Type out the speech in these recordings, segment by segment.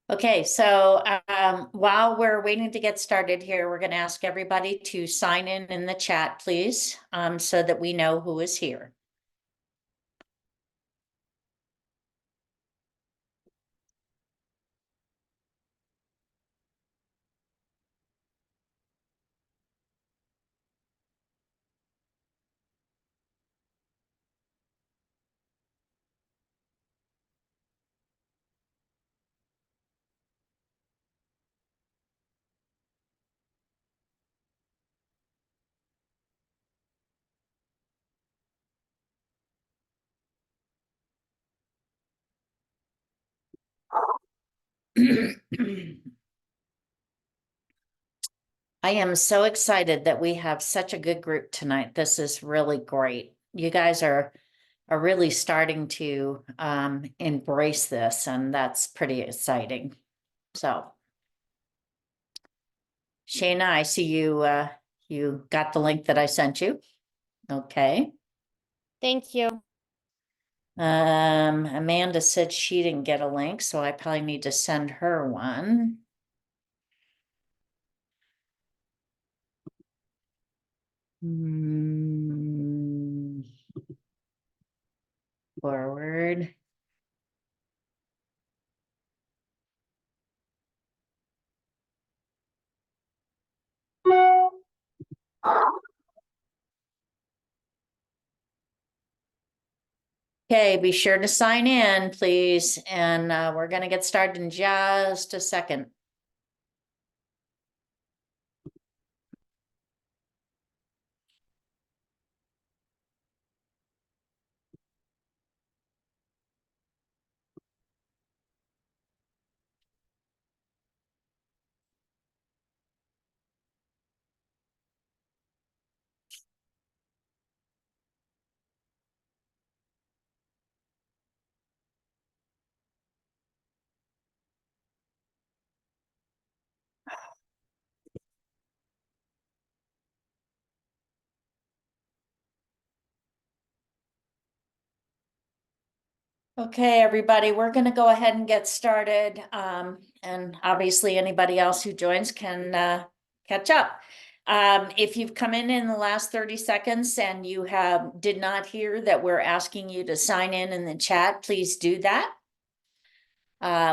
Okay, so while we're waiting to get started here, we're going to ask everybody to sign in the chat, please, so that we know who is here. I am so excited that we have such a good group tonight. This is really great. You guys are really starting to embrace this, and that's pretty exciting. So, Shayna, I see you got the link that I sent you. Okay. Thank you. Amanda said she didn't get a link, so I probably need to send her one. Forward. Okay, be sure to sign in, please, and we're going to get started in just a second. Okay, everybody, we're going to go ahead and get started. And obviously anybody else who joins can catch up. If you've come in the last 30 seconds and you did not hear that we're asking you to sign in the chat, please do that.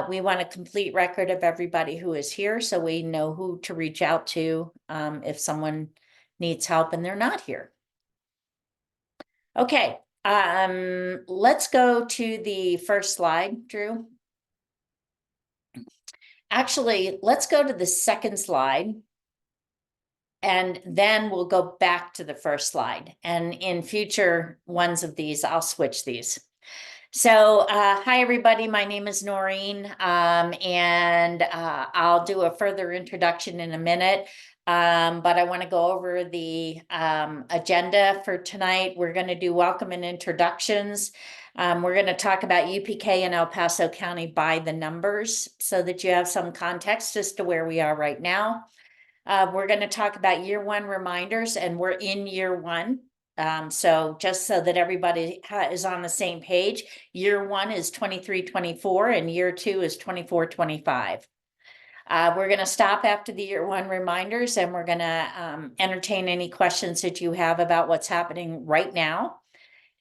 We want a complete record of everybody who is here so we know who to reach out to if someone needs help and they're not here. Okay, let's go to the first slide, Drew. Actually, let's go to the second slide. And then we'll go back to the first slide. And in future ones of these, I'll switch these. So, hi, everybody. My name is Noreen, and I'll do a further introduction in a minute. But I want to go over the agenda for tonight. We're going to do welcome and introductions. We're going to talk about UPK and El Paso County by the numbers so that you have some context as to where we are right now. We're going to talk about year one reminders, and we're in year one. So just so that everybody is on the same page, year one is 23-24 and year two is 24-25. We're going to stop after the year one reminders, and we're going to entertain any questions that you have about what's happening right now.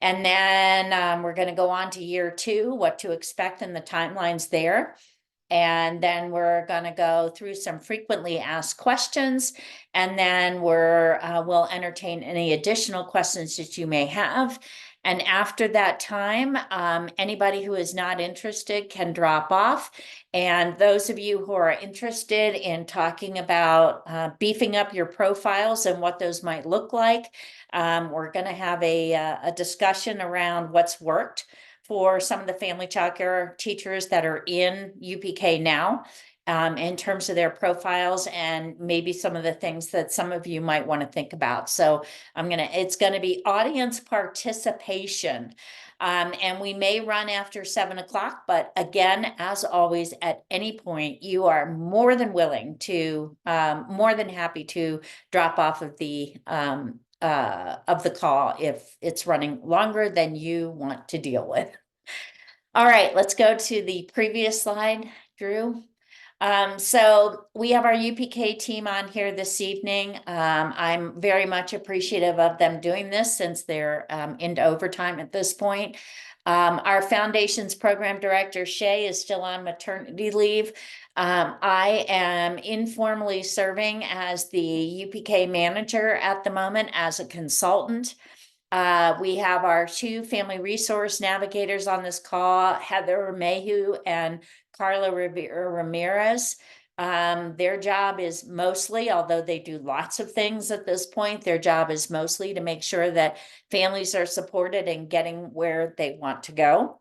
And then we're going to go on to year two, what to expect and the timelines there. And then we're going to go through some frequently asked questions, and then we'll entertain any additional questions that you may have. And after that time, anybody who is not interested can drop off. And those of you who are interested in talking about beefing up your profiles and what those might look like, we're going to have a discussion around what's worked for some of the family childcare teachers that are in UPK now, in terms of their profiles and maybe some of the things that some of you might want to think about. So it's gonna be audience participation. And we may run after 7 o'clock, but again, as always, at any point, you are more than willing to, more than happy to drop off of the call if it's running longer than you want to deal with. All right, let's go to the previous slide, Drew. So we have our UPK team on here this evening. I'm very much appreciative of them doing this since they're into overtime at this point. Our foundation's program director, Shay, is still on maternity leave. I am informally serving as the UPK manager at the moment as a consultant. We have our two family resource navigators on this call, Heather Mayhew and Carla Rivera Ramirez. Their job is mostly, although they do lots of things at this point, their job is mostly to make sure that families are supported and getting where they want to go.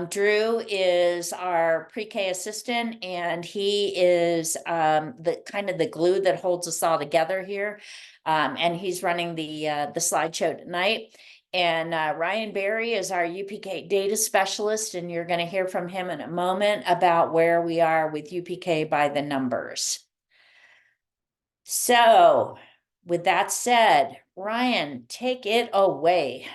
Drew is our pre-K assistant, and he is the kind of the glue that holds us all together here. And he's running the slideshow tonight. And Ryan Berry is our UPK data specialist, and you're going to hear from him in a moment about where we are with UPK by the numbers. So, with that said, Ryan, take it away.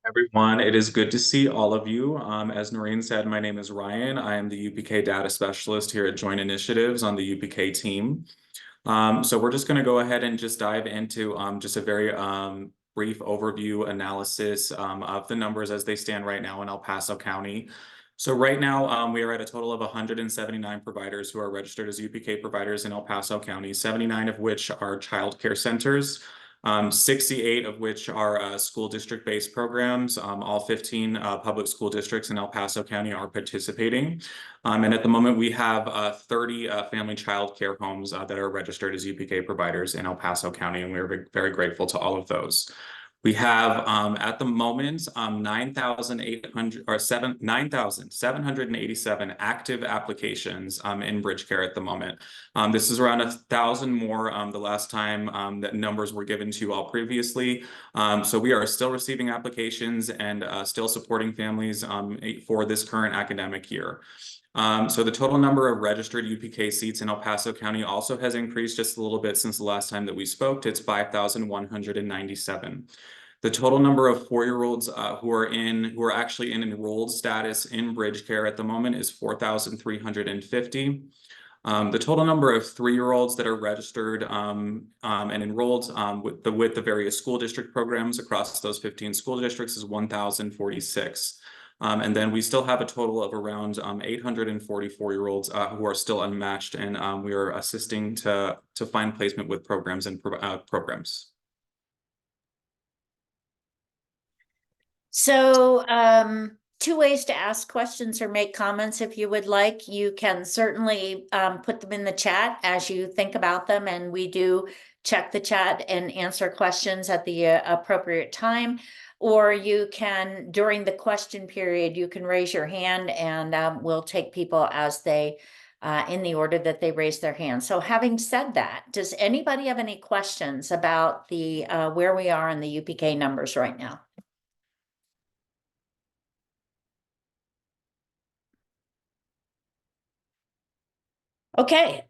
Everyone, it is good to see all of you. As Noreen said, my name is Ryan. I am the UPK data specialist here at Joint Initiatives on the UPK team. So we're just going to go ahead and just dive into just a very brief overview analysis of the numbers as they stand right now in El Paso County. So right now, we are at a total of 179 providers who are registered as UPK providers in El Paso County, 79 of which are child care centers. 68 of which are school district-based programs. All 15 public school districts in El Paso County are participating. And at the moment, we have 30 family child care homes that are registered as UPK providers in El Paso County, and we're very grateful to all of those. We have at the moment 9,787 active applications in Bridge Care at the moment. This is around 1,000 more the last time that numbers were given to you all previously. So we are still receiving applications and still supporting families for this current academic year. So the total number of registered UPK seats in El Paso County also has increased just a little bit since the last time that we spoke. It's 5,197. The total number of 4-year-olds who are actually in enrolled status in Bridge Care at the moment is 4,350. The total number of 3-year-olds that are registered and enrolled with the various school district programs across those 15 school districts is 1,046. And then we still have a total of around 844-year-olds who are still unmatched, and we are assisting to find placement with programs and programs. So, two ways to ask questions or make comments if you would like. You can certainly put them in the chat as you think about them, and we do check the chat and answer questions at the appropriate time. Or you can, during the question period, you can raise your hand and we'll take people as they, in the order that they raise their hand. So having said that, does anybody have any questions about the where we are in the UPK numbers right now? Okay,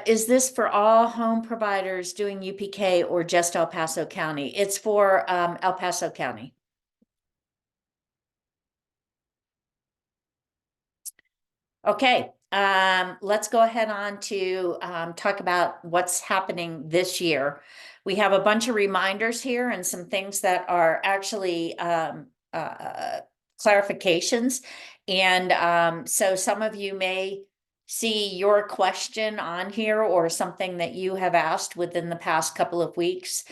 is this for all home providers doing UPK or just El Paso County? It's for El Paso County. Okay, let's go ahead on to talk about what's happening this year. We have a bunch of reminders here and some things that are actually clarifications. And so some of you may see your question on here or something that you have asked within the past couple of weeks.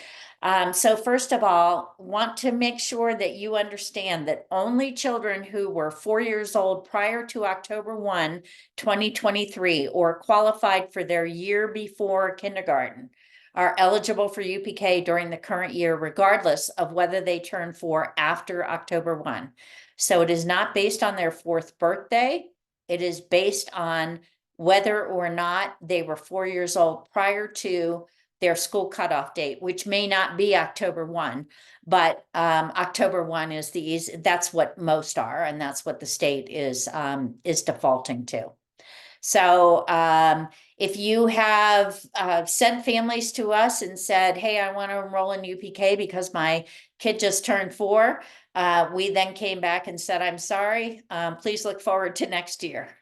So first of all, want to make sure that you understand that only children who were 4 years old prior to October 1, 2023, or qualified for their year before kindergarten are eligible for UPK during the current year, regardless of whether they turn 4 after October 1. So it is not based on their 4th birthday. It is based on whether or not they were 4 years old prior to their school cutoff date, which may not be October 1, but October 1 is that's what most are, and that's what the state is defaulting to. So if you have sent families to us and said, hey, I want to enroll in UPK because my kid just turned 4, we then came back and said, I'm sorry, please look forward to next year.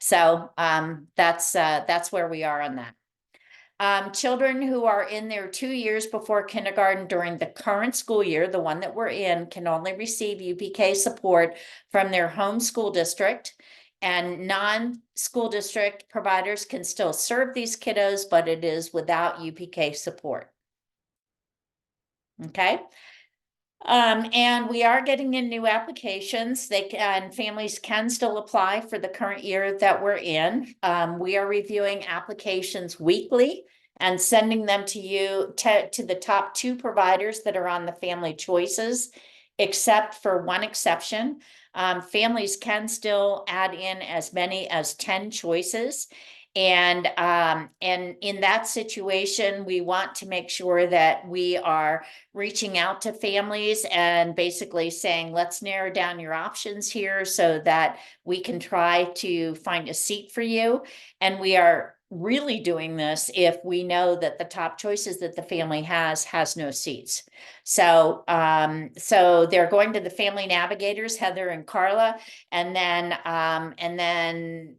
So that's where we are on that. Children who are in their 2 years before kindergarten during the current school year, the one that we're in, can only receive UPK support from their home school district. And non-school district providers can still serve these kiddos, but it is without UPK support. Okay. And we are getting in new applications. Families can still apply for the current year that we're in. We are reviewing applications weekly and sending them to you to the top 2 providers that are on the family choices, except for one exception. Families can still add in as many as 10 choices. And in that situation, we want to make sure that we are reaching out to families and basically saying, let's narrow down your options here so that we can try to find a seat for you. And we are really doing this if we know that the top choices that the family has no seats. So they're going to the family navigators, Heather and Carla, and then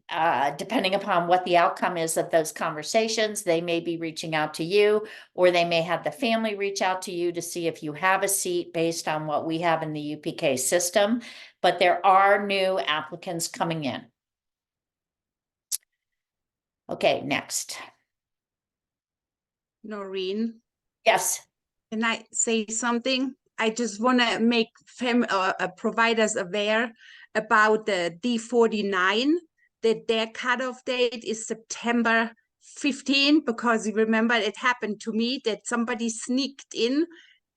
depending upon what the outcome is of those conversations, they may be reaching out to you, or they may have the family reach out to you to see if you have a seat based on what we have in the UPK system. But there are new applicants coming in. Okay, next. Noreen, Yes. can I say something? I just want to make providers aware about the D49, that their cutoff date is September 15, because you remember it happened to me that somebody sneaked in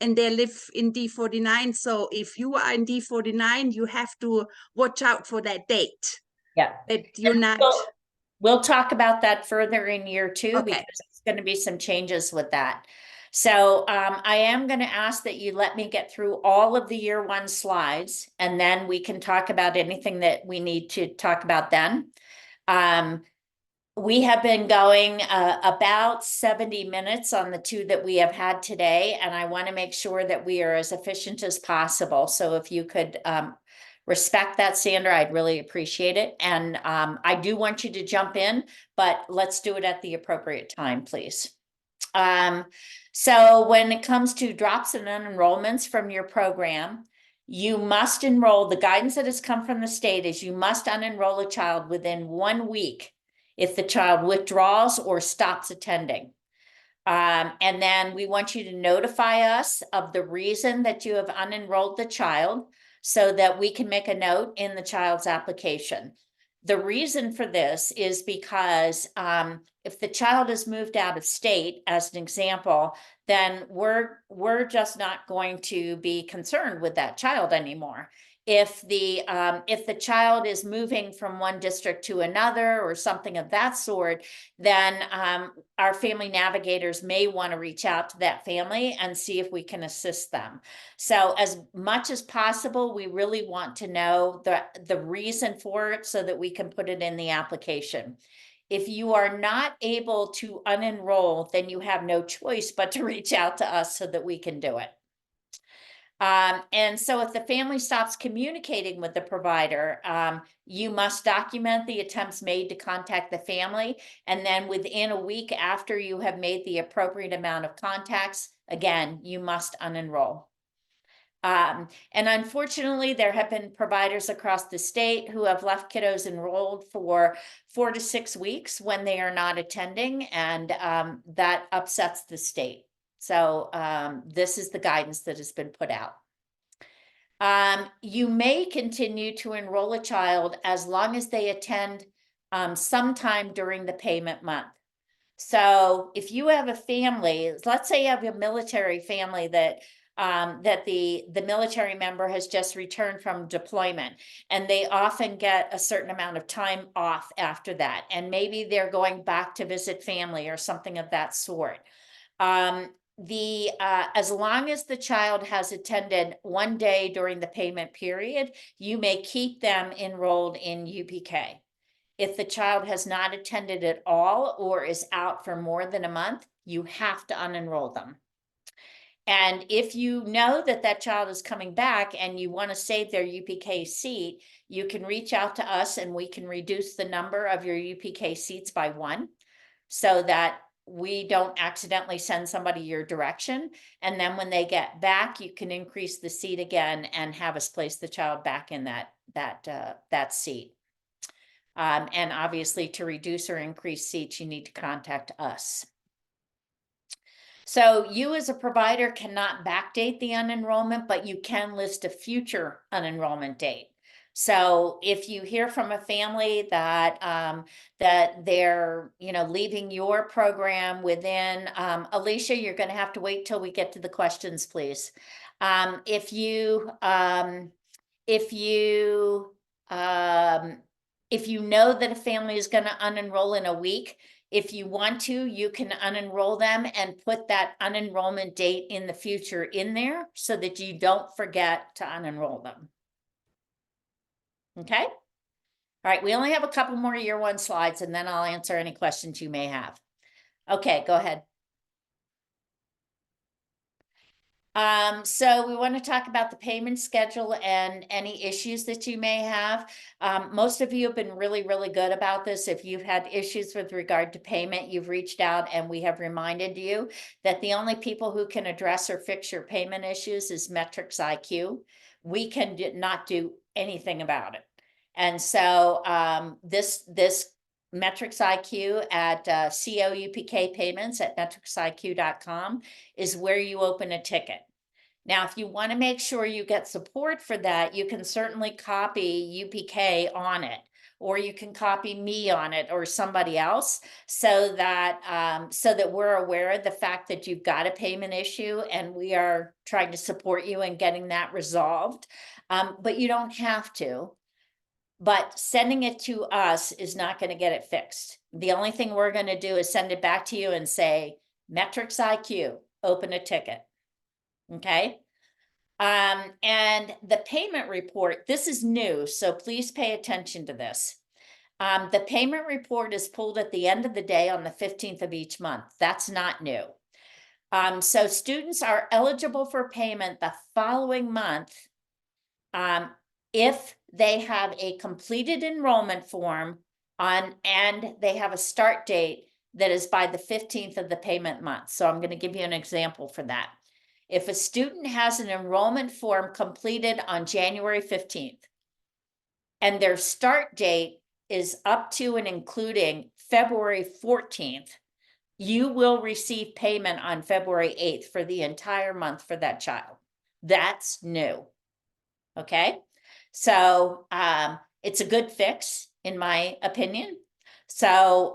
and they live in D49. So if you are in D49, you have to watch out for that date. Yeah. That you're not. We'll talk about that further in year 2, Okay. because there's going to be some changes with that. So I am going to ask that you let me get through all of the year 1 slides, and then we can talk about anything that we need to talk about then. We have been going about 70 minutes on the 2 that we have had today, and I want to make sure that we are as efficient as possible. So if you could respect that, Sandra, I'd really appreciate it. And I do want you to jump in, but let's do it at the appropriate time, please. So when it comes to drops and unenrollments from your program, you must enroll. The guidance that has come from the state is you must unenroll a child within 1 week if the child withdraws or stops attending. And then we want you to notify us of the reason that you have unenrolled the child so that we can make a note in the child's application. The reason for this is because if the child is moved out of state, as an example, then we're just not going to be concerned with that child anymore. If the child is moving from one district to another or something of that sort, then our family navigators may want to reach out to that family and see if we can assist them. So as much as possible, we really want to know the reason for it so that we can put it in the application. If you are not able to unenroll, then you have no choice but to reach out to us so that we can do it. And so if the family stops communicating with the provider, you must document the attempts made to contact the family. And then within a week after you have made the appropriate amount of contacts, again, you must unenroll. And unfortunately, there have been providers across the state who have left kiddos enrolled for 4 to 6 weeks when they are not attending, and that upsets the state. So this is the guidance that has been put out. You may continue to enroll a child as long as they attend sometime during the payment month. So if you have a family, let's say you have a military family that the military member has just returned from deployment, and they often get a certain amount of time off after that, and maybe they're going back to visit family or something of that sort. As long as the child has attended 1 day during the payment period, you may keep them enrolled in UPK. If the child has not attended at all or is out for more than a month, you have to unenroll them. And if you know that that child is coming back and you want to save their UPK seat, you can reach out to us and we can reduce the number of your UPK seats by 1 so that we don't accidentally send somebody your direction. And then when they get back, you can increase the seat again and have us place the child back in that seat. And obviously to reduce or increase seats, you need to contact us. So you as a provider cannot backdate the unenrollment, but you can list a future unenrollment date. So if you hear from a family that that they're leaving your program within Alicia, you're going to have to wait till we get to the questions, please. If you know that a family is going to unenroll in a week, if you want to, you can unenroll them and put that unenrollment date in the future in there so that you don't forget to unenroll them. Okay? All right, we only have a couple more year 1 slides and then I'll answer any questions you may have. Okay, go ahead. So we want to talk about the payment schedule and any issues that you may have. Most of you have been really, really good about this. If you've had issues with regard to payment, you've reached out and we have reminded you that the only people who can address or fix your payment issues is Metrics IQ. We can not do anything about it. And so this Metrics IQ at COUPK payments at metricsiq.com is where you open a ticket. Now, if you want to make sure you get support for that, you can certainly copy UPK on it, or you can copy me on it or somebody else so that we're aware of the fact that you've got a payment issue and we are trying to support you in getting that resolved. But you don't have to. But sending it to us is not going to get it fixed. The only thing we're going to do is send it back to you and say, Metrics IQ, open a ticket. Okay. And the payment report, this is new, so please pay attention to this. The payment report is pulled at the end of the day on the 15th of each month. That's not new. So students are eligible for payment the following month if they have a completed enrollment form and they have a start date that is by the 15th of the payment month. So I'm going to give you an example for that. If a student has an enrollment form completed on January 15th and their start date is up to and including February 14th, you will receive payment on February 8th for the entire month for that child. That's new. Okay. So it's a good fix, in my opinion. So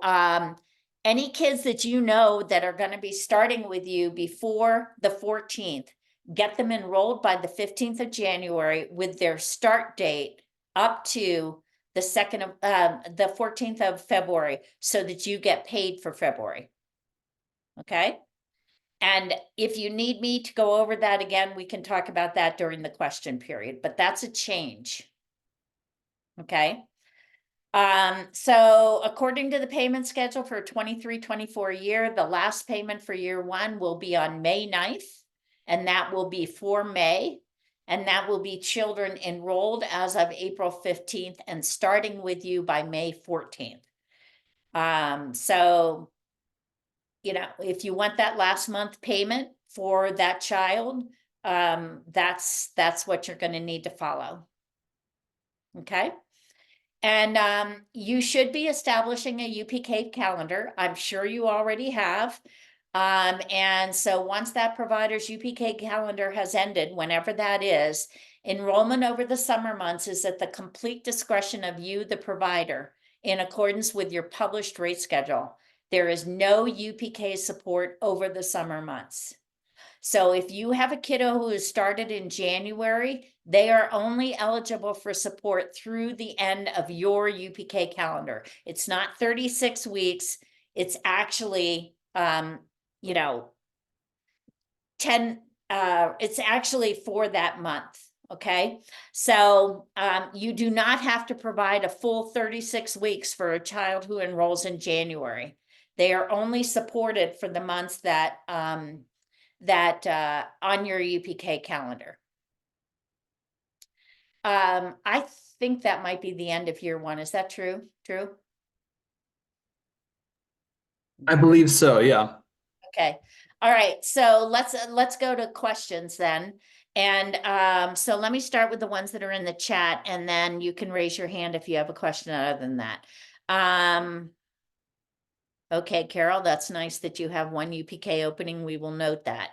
any kids that you know that are going to be starting with you before the 14th, get them enrolled by the 15th of January with their start date up to the 14th of February so that you get paid for February. Okay. And if you need me to go over that again, we can talk about that during the question period, but that's a change. Okay. So according to the payment schedule for 23-24 year, the last payment for year 1 will be on May 9th, and that will be for May, and that will be children enrolled as of April 15th and starting with you by May 14th. So if you want that last month payment for that child, that's what you're going to need to follow. Okay. And you should be establishing a UPK calendar. I'm sure you already have. And so once that provider's UPK calendar has ended, whenever that is, enrollment over the summer months is at the complete discretion of you, the provider, in accordance with your published rate schedule. There is no UPK support over the summer months. So if you have a kiddo who has started in January, they are only eligible for support through the end of your UPK calendar. It's not 36 weeks. It's actually, it's actually for that month. Okay. So you do not have to provide a full 36 weeks for a child who enrolls in January. They are only supported for the months that that on your UPK calendar. I think that might be the end of year one. Is that true? Drew? I believe so, yeah. Okay. All right. So let's go to questions then. And so let me start with the ones that are in the chat, and then you can raise your hand if you have a question other than that. Okay, Carol, that's nice that you have one UPK opening. We will note that.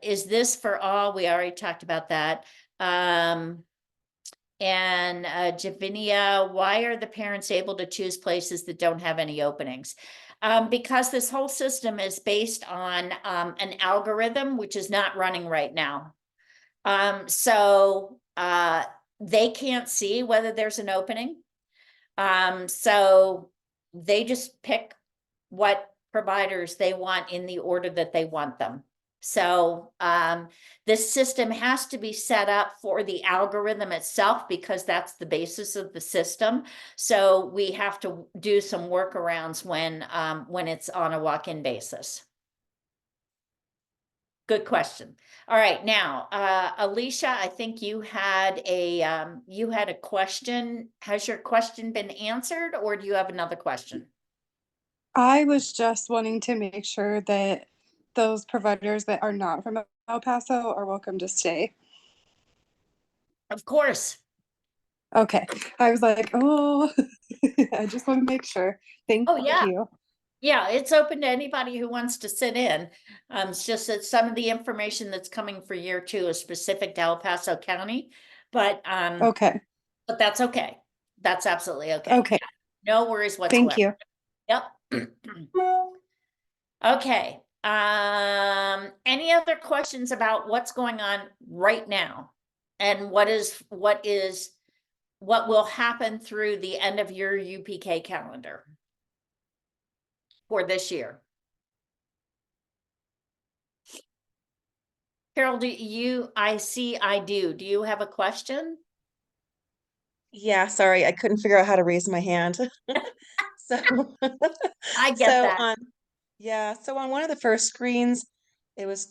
Is this for all? We already talked about that. And Javinia, why are the parents able to choose places that don't have any openings? Because this whole system is based on an algorithm which is not running right now. So they can't see whether there's an opening. So they just pick what providers they want in the order that they want them. So this system has to be set up for the algorithm itself because that's the basis of the system. So we have to do some workarounds when it's on a walk-in basis. Good question. All right, now, Alicia, I think you had a question. Has your question been answered, or do you have another question? I was just wanting to make sure that those providers that are not from El Paso are welcome to stay. Of course. Okay, I was like, oh, I just want to make sure. Thank Oh, yeah. you. Yeah, it's open to anybody who wants to sit in. It's just that some of the information that's coming for year two is specific to El Paso County, but Okay, but that's okay. That's absolutely okay. okay, No worries whatsoever. thank you. Yep. Okay. Any other questions about what's going on right now? And what will happen through the end of your UPK calendar for this year? Carol, do you have a question? Yeah, sorry, I couldn't figure out how to raise my hand. So, I get so that. so on one of the first screens,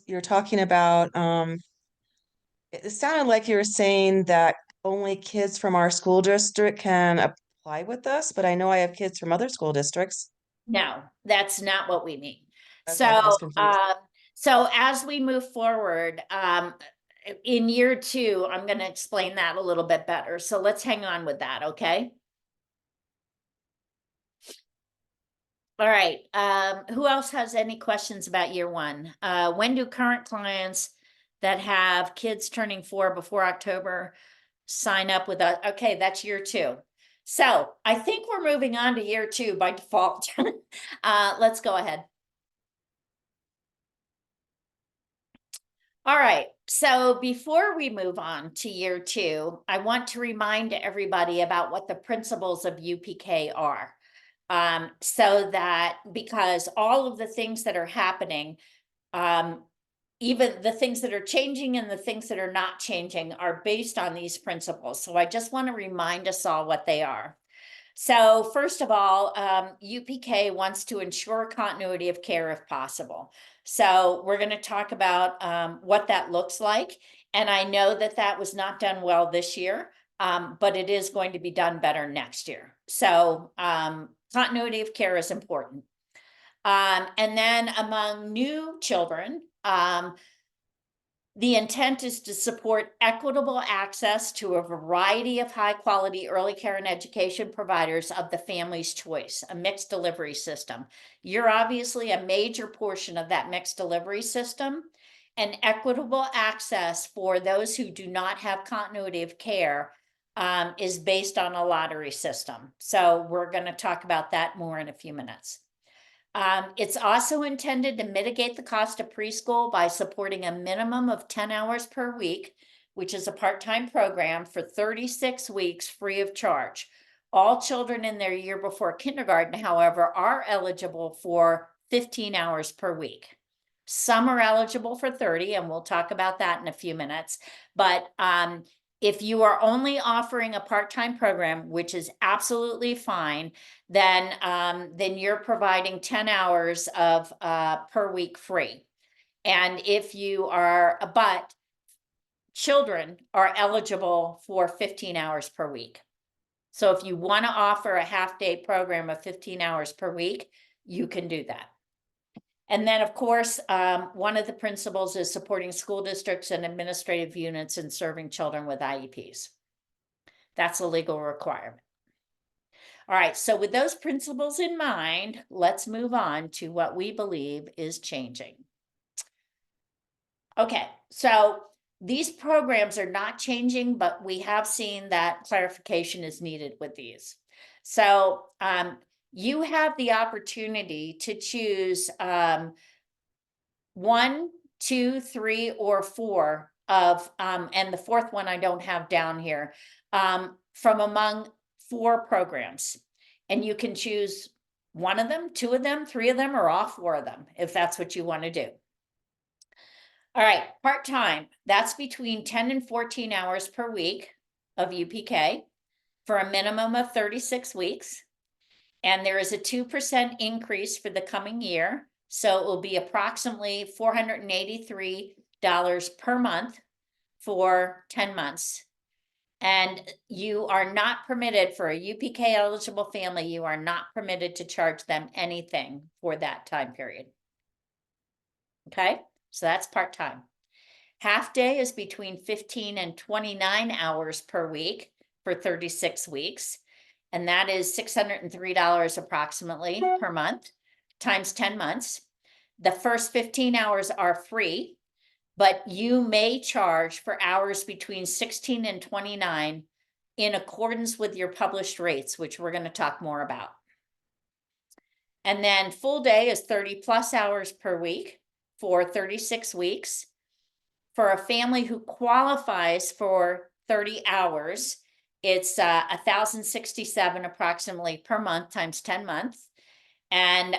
you're talking about it sounded like you were saying that only kids from our school district can apply with us, but I know I have kids from other school districts. No, that's not what we mean. Okay, I was So, confused. so as we move forward, in year two, I'm going to explain that a little bit better. So let's hang on with that, okay? All right. Who else has any questions about year one? When do current clients that have kids turning 4 before October sign up with us? Okay, that's year two. So I think we're moving on to year two by default. Let's go ahead. All right, so before we move on to year two, I want to remind everybody about what the principles of UPK are. So that because all of the things that are happening, even the things that are changing and the things that are not changing are based on these principles. So I just want to remind us all what they are. So first of all, UPK wants to ensure continuity of care if possible. So we're going to talk about what that looks like. And I know that that was not done well this year, but it is going to be done better next year. So continuity of care is important. And then among new children, the intent is to support equitable access to a variety of high quality early care and education providers of the family's choice, a mixed delivery system. You're obviously a major portion of that mixed delivery system, and equitable access for those who do not have continuity of care is based on a lottery system. So we're going to talk about that more in a few minutes. It's also intended to mitigate the cost of preschool by supporting a minimum of 10 hours per week, which is a part-time program for 36 weeks free of charge. All children in their year before kindergarten, however, are eligible for 15 hours per week. Some are eligible for 30, and we'll talk about that in a few minutes. But if you are only offering a part-time program, which is absolutely fine, then you're providing 10 hours of per week free. And if you are, but children are eligible for 15 hours per week. So if you want to offer a half-day program of 15 hours per week, you can do that. And then, of course, one of the principles is supporting school districts and administrative units in serving children with IEPs. That's a legal requirement. All right, so with those principles in mind, let's move on to what we believe is changing. Okay, so these programs are not changing, but we have seen that clarification is needed with these. So you have the opportunity to choose 1, 2, 3, or 4 of, and the fourth one I don't have down here, from among 4 programs. And you can choose 1 of them, 2 of them, 3 of them, or all 4 of them, if that's what you want to do. All right, part-time, that's between 10 and 14 hours per week of UPK for a minimum of 36 weeks. And there is a 2% increase for the coming year. So it will be approximately $483 per month for 10 months. And you are not permitted, for a UPK eligible family, you are not permitted to charge them anything for that time period. Okay, so that's part-time. Half day is between 15 and 29 hours per week for 36 weeks. And that is $603 approximately per month times 10 months. The first 15 hours are free, but you may charge for hours between 16 and 29 in accordance with your published rates, which we're going to talk more about. And then full day is 30 plus hours per week for 36 weeks. For a family who qualifies for 30 hours, it's $1,067 approximately per month times 10 months. And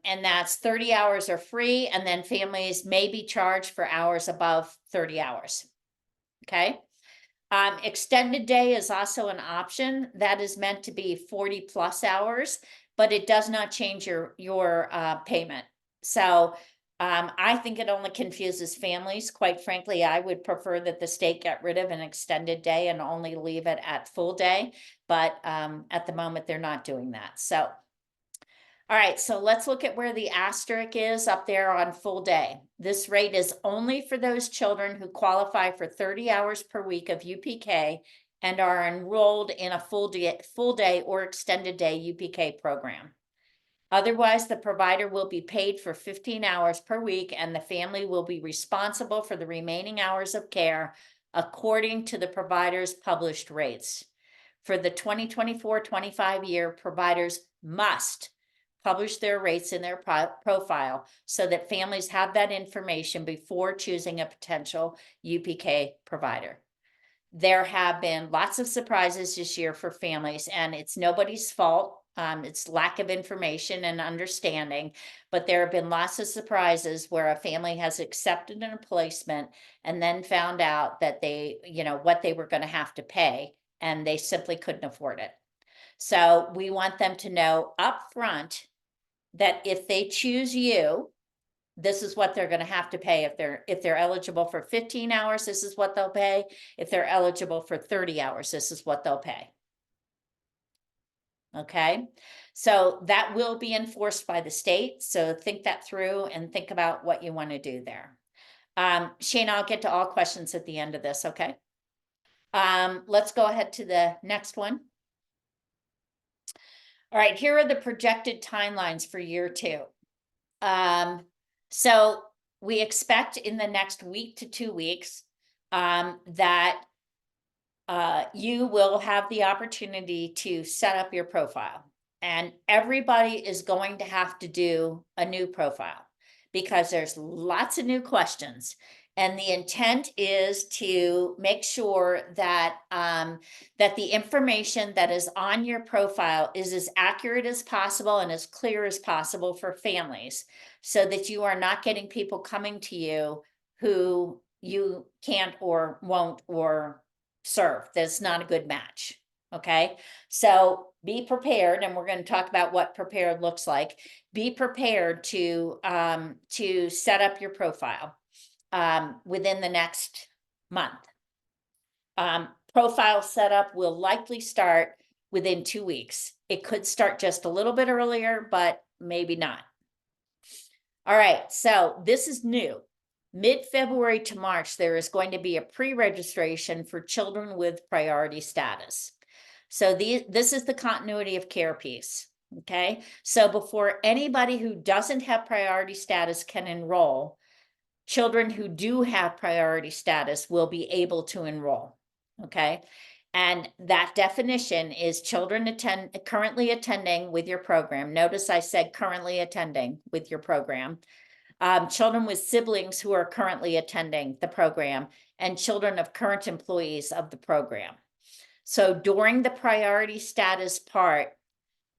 that's 30 hours are free, and then families may be charged for hours above 30 hours. Okay. Extended day is also an option that is meant to be 40 plus hours, but it does not change your payment. So I think it only confuses families. Quite frankly, I would prefer that the state get rid of an extended day and only leave it at full day. But at the moment, they're not doing that. So, all right, so let's look at where the asterisk is up there on full day. This rate is only for those children who qualify for 30 hours per week of UPK and are enrolled in a full day or extended day UPK program. Otherwise, the provider will be paid for 15 hours per week, and the family will be responsible for the remaining hours of care according to the provider's published rates. For the 2024-25 year, providers must publish their rates in their profile so that families have that information before choosing a potential UPK provider. There have been lots of surprises this year for families, and it's nobody's fault. It's lack of information and understanding, but there have been lots of surprises where a family has accepted a placement and then found out that they, what they were going to have to pay, and they simply couldn't afford it. So we want them to know up front that if they choose you, this is what they're going to have to pay. If they're eligible for 15 hours, this is what they'll pay. If they're eligible for 30 hours, this is what they'll pay. Okay, so that will be enforced by the state. So think that through and think about what you want to do there. Shane, I'll get to all questions at the end of this. Okay. Let's go ahead to the next one. All right, here are the projected timelines for year 2. So we expect in the next week to 2 weeks that you will have the opportunity to set up your profile, and everybody is going to have to do a new profile because there's lots of new questions. And the intent is to make sure that that the information that is on your profile is as accurate as possible and as clear as possible for families, so that you are not getting people coming to you who you can't or won't or serve. That's not a good match. Okay, so be prepared, and we're going to talk about what prepared looks like. Be prepared to set up your profile within the next month. Profile setup will likely start within 2 weeks. It could start just a little bit earlier, but maybe not. All right, so this is new. Mid-February to March, there is going to be a pre-registration for children with priority status. So this is the continuity of care piece, okay? So before anybody who doesn't have priority status can enroll, children who do have priority status will be able to enroll, okay? And that definition is children currently attending with your program. Notice I said currently attending with your program. Children with siblings who are currently attending the program, and children of current employees of the program. So during the priority status part,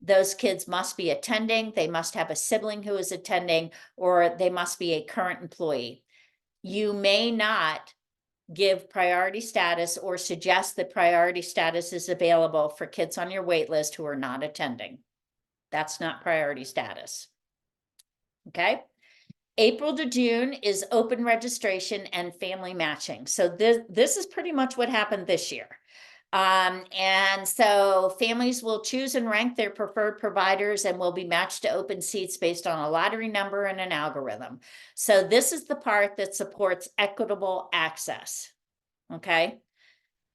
those kids must be attending, they must have a sibling who is attending, or they must be a current employee. You may not give priority status or suggest that priority status is available for kids on your wait list who are not attending. That's not priority status. Okay? April to June is open registration and family matching. So this is pretty much what happened this year. And so families will choose and rank their preferred providers and will be matched to open seats based on a lottery number and an algorithm. So this is the part that supports equitable access. Okay.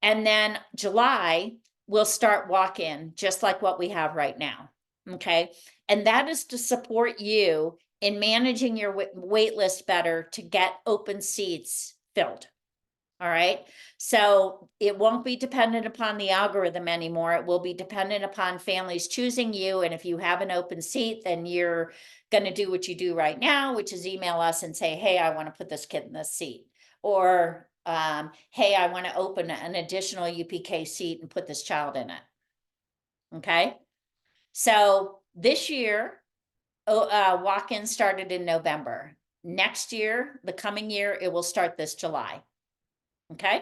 And then July, we'll start walk-in, just like what we have right now. Okay. And that is to support you in managing your wait list better to get open seats filled. All right. So it won't be dependent upon the algorithm anymore. It will be dependent upon families choosing you. And if you have an open seat, then you're going to do what you do right now, which is email us and say, hey, I want to put this kid in this seat. Or, hey, I want to open an additional UPK seat and put this child in it. Okay. So this year, walk-in started in November. Next year, the coming year, it will start this July. Okay.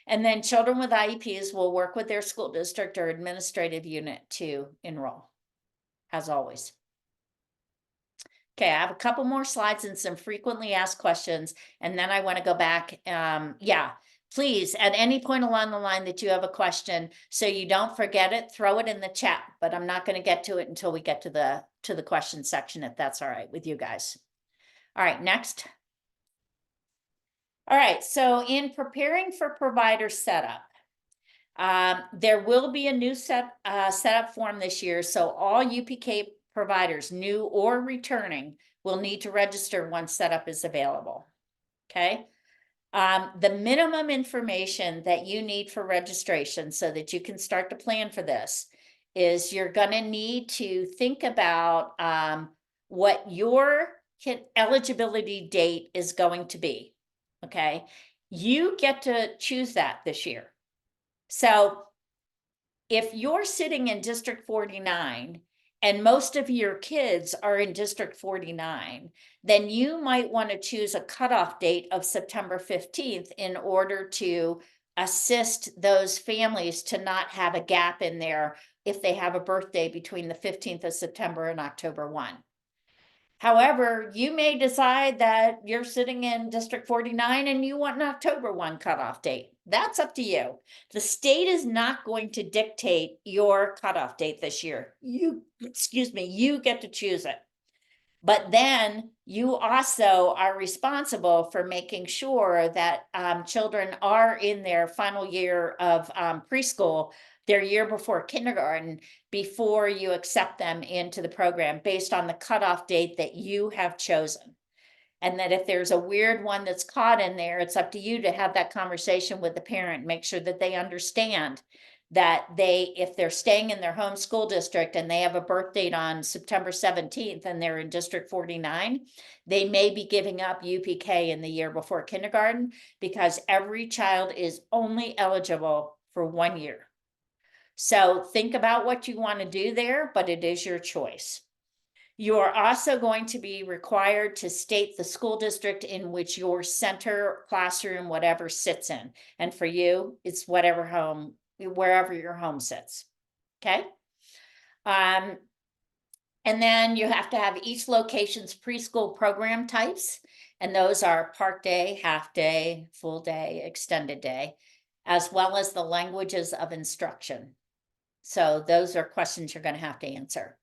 And then children with IEPs will work with their school district or administrative unit to enroll, as always. Okay, I have a couple more slides and some frequently asked questions, and then I want to go back. Yeah, please, at any point along the line that you have a question, so you don't forget it, throw it in the chat, but I'm not going to get to it until we get to the question section, if that's all right with you guys. All right, next. All right, so in preparing for provider setup, there will be a new setup form this year. So all UPK providers, new or returning, will need to register once setup is available. Okay. The minimum information that you need for registration so that you can start to plan for this is you're going to need to think about what your eligibility date is going to be. Okay. You get to choose that this year. So if you're sitting in District 49 and most of your kids are in District 49, then you might want to choose a cutoff date of September 15th in order to assist those families to not have a gap in there if they have a birthday between the 15th of September and October 1. However, you may decide that you're sitting in District 49 and you want an October 1 cutoff date. That's up to you. The state is not going to dictate your cutoff date this year. You get to choose it. But then you also are responsible for making sure that children are in their final year of preschool, their year before kindergarten, before you accept them into the program based on the cutoff date that you have chosen. And that if there's a weird one that's caught in there, it's up to you to have that conversation with the parent, make sure that they understand that if they're staying in their home school district and they have a birth date on September 17th and they're in District 49, they may be giving up UPK in the year before kindergarten because every child is only eligible for 1 year. So think about what you want to do there, but it is your choice. You are also going to be required to state the school district in which your center, classroom, whatever sits in. And for you, it's whatever home wherever your home sits. Okay. And then you have to have each location's preschool program types. And those are part day, half day, full day, extended day, as well as the languages of instruction. So those are questions you're going to have to answer.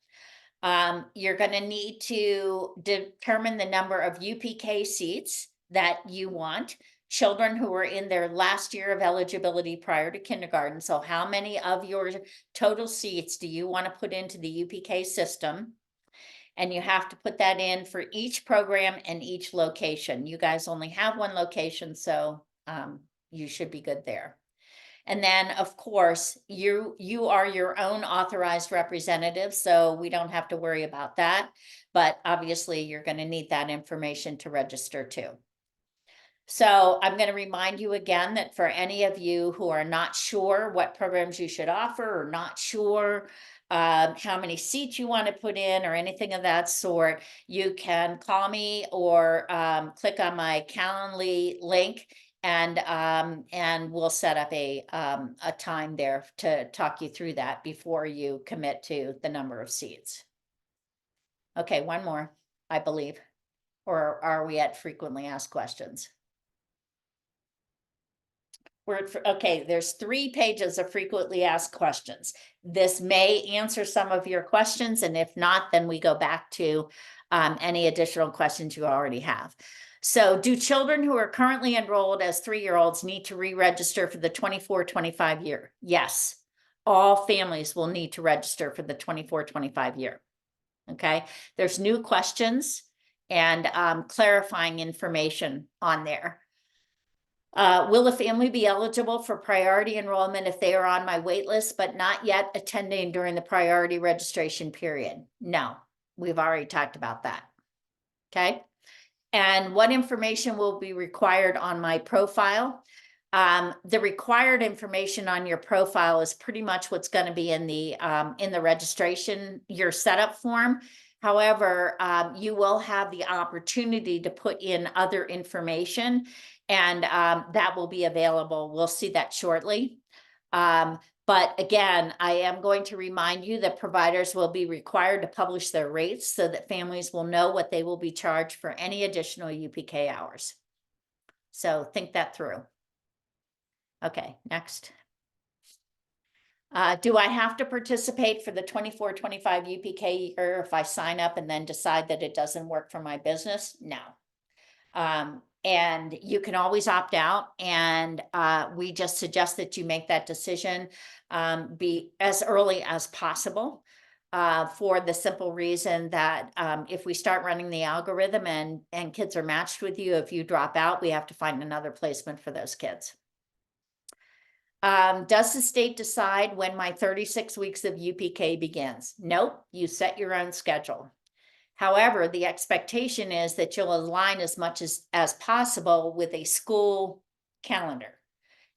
You're going to need to determine the number of UPK seats that you want. Children who are in their last year of eligibility prior to kindergarten. So how many of your total seats do you want to put into the UPK system? And you have to put that in for each program and each location. You guys only have one location, so you should be good there. And then, of course, you are your own authorized representative, so we don't have to worry about that. But obviously, you're going to need that information to register too. So I'm going to remind you again that for any of you who are not sure what programs you should offer or not sure how many seats you want to put in or anything of that sort, you can call me or click on my Calendly link, and we'll set up a time there to talk you through that before you commit to the number of seats. Okay, one more, I believe. Or are we at frequently asked questions? Okay, there's 3 pages of frequently asked questions. This may answer some of your questions, and if not, then we go back to any additional questions you already have. So do children who are currently enrolled as 3-year-olds need to re-register for the 24-25 year? Yes, all families will need to register for the 24-25 year. Okay, there's new questions and clarifying information on there. Will a family be eligible for priority enrollment if they are on my wait list but not yet attending during the priority registration period? No, we've already talked about that. Okay. And what information will be required on my profile? The required information on your profile is pretty much what's going to be in the registration, your setup form. However, you will have the opportunity to put in other information, and that will be available. We'll see that shortly. But again, I am going to remind you that providers will be required to publish their rates so that families will know what they will be charged for any additional UPK hours. So think that through. Okay, next. Do I have to participate for the 24-25 UPK year if I sign up and then decide that it doesn't work for my business? No. And you can always opt out, and we just suggest that you make that decision be as early as possible for the simple reason that if we start running the algorithm and kids are matched with you, if you drop out, we have to find another placement for those kids. Does the state decide when my 36 weeks of UPK begins? Nope, you set your own schedule. However, the expectation is that you'll align as much as possible with a school calendar,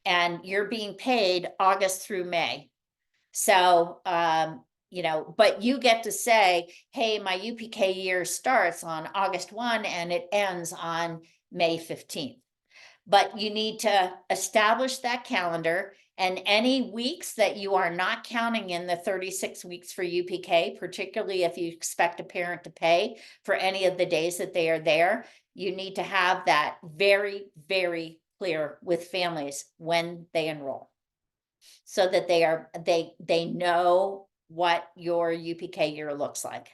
and you're being paid August through May. So, you know, but you get to say, hey, my UPK year starts on August 1 and it ends on May 15th. But you need to establish that calendar, and any weeks that you are not counting in the 36 weeks for UPK, particularly if you expect a parent to pay for any of the days that they are there, you need to have that very, very clear with families when they enroll, so that they know what your UPK year looks like.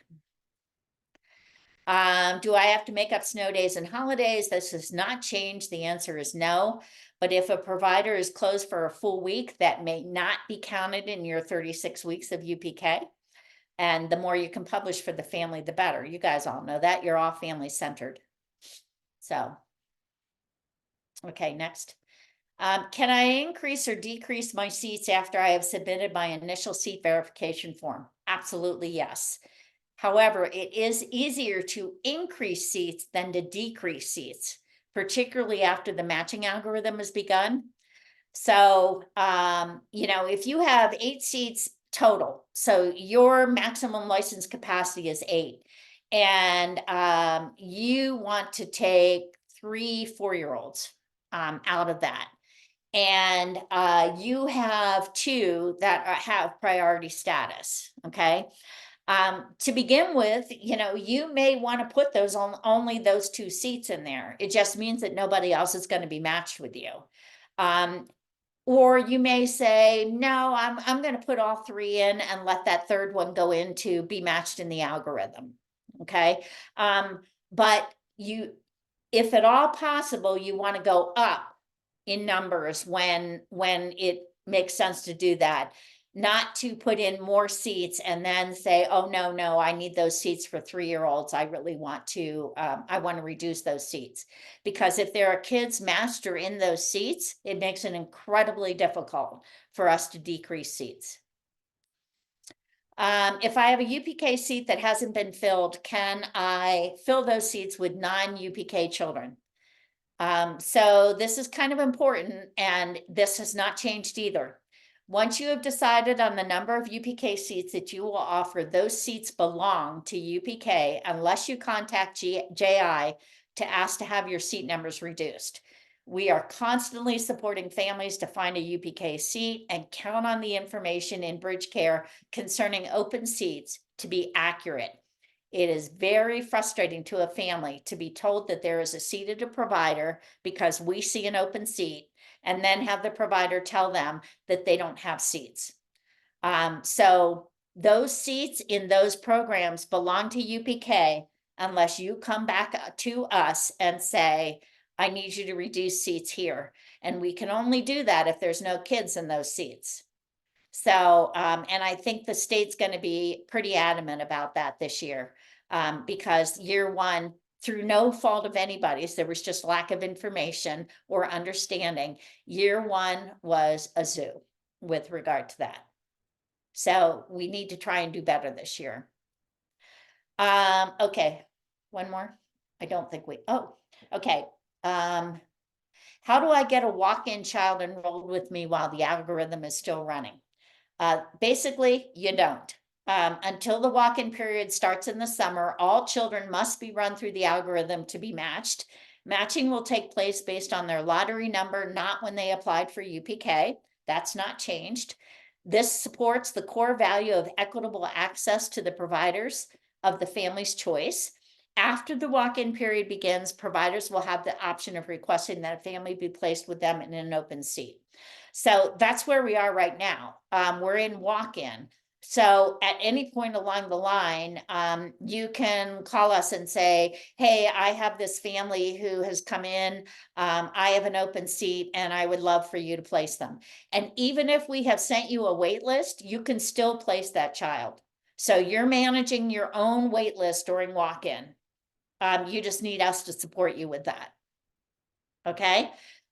Do I have to make up snow days and holidays? This has not changed. The answer is no. But if a provider is closed for a full week, that may not be counted in your 36 weeks of UPK. And the more you can publish for the family, the better. You guys all know that. You're all family centered. So, okay, next. Can I increase or decrease my seats after I have submitted my initial seat verification form? Absolutely, yes. However, it is easier to increase seats than to decrease seats, particularly after the matching algorithm has begun. So, you know, if you have 8 seats total, so your maximum license capacity is 8, and you want to take 3 4-year-olds out of that. And you have 2 that have priority status, okay? To begin with, you know, you may want to put those on only those 2 seats in there. It just means that nobody else is going to be matched with you. Or you may say, no, I'm going to put all 3 in and let that 3rd one go in to be matched in the algorithm. Okay. But if at all possible, you want to go up in numbers when it makes sense to do that, not to put in more seats and then say, oh, no, I need those seats for 3-year-olds. I really want to, I want to reduce those seats. Because if there are kids matched or in those seats, it makes it incredibly difficult for us to decrease seats. If I have a UPK seat that hasn't been filled, can I fill those seats with non-UPK children? So this is kind of important, and this has not changed either. Once you have decided on the number of UPK seats that you will offer, those seats belong to UPK unless you contact JI to ask to have your seat numbers reduced. We are constantly supporting families to find a UPK seat and count on the information in BridgeCare concerning open seats to be accurate. It is very frustrating to a family to be told that there is a seat at a provider because we see an open seat, and then have the provider tell them that they don't have seats. So those seats in those programs belong to UPK unless you come back to us and say, I need you to reduce seats here. And we can only do that if there's no kids in those seats. So, and I think the state's going to be pretty adamant about that this year, because year 1, through no fault of anybody's, there was just lack of information or understanding. Year 1 was a zoo with regard to that. So we need to try and do better this year. Okay, one more. I don't think okay. How do I get a walk-in child enrolled with me while the algorithm is still running? Basically, you don't. Until the walk-in period starts in the summer, all children must be run through the algorithm to be matched. Matching will take place based on their lottery number, not when they applied for UPK. That's not changed. This supports the core value of equitable access to the providers of the family's choice. After the walk-in period begins, providers will have the option of requesting that a family be placed with them in an open seat. So that's where we are right now. We're in walk-in. So at any point along the line, you can call us and say, hey, I have this family who has come in. I have an open seat and I would love for you to place them. And even if we have sent you a wait list, you can still place that child. So you're managing your own wait list during walk-in. You just need us to support you with that. Okay.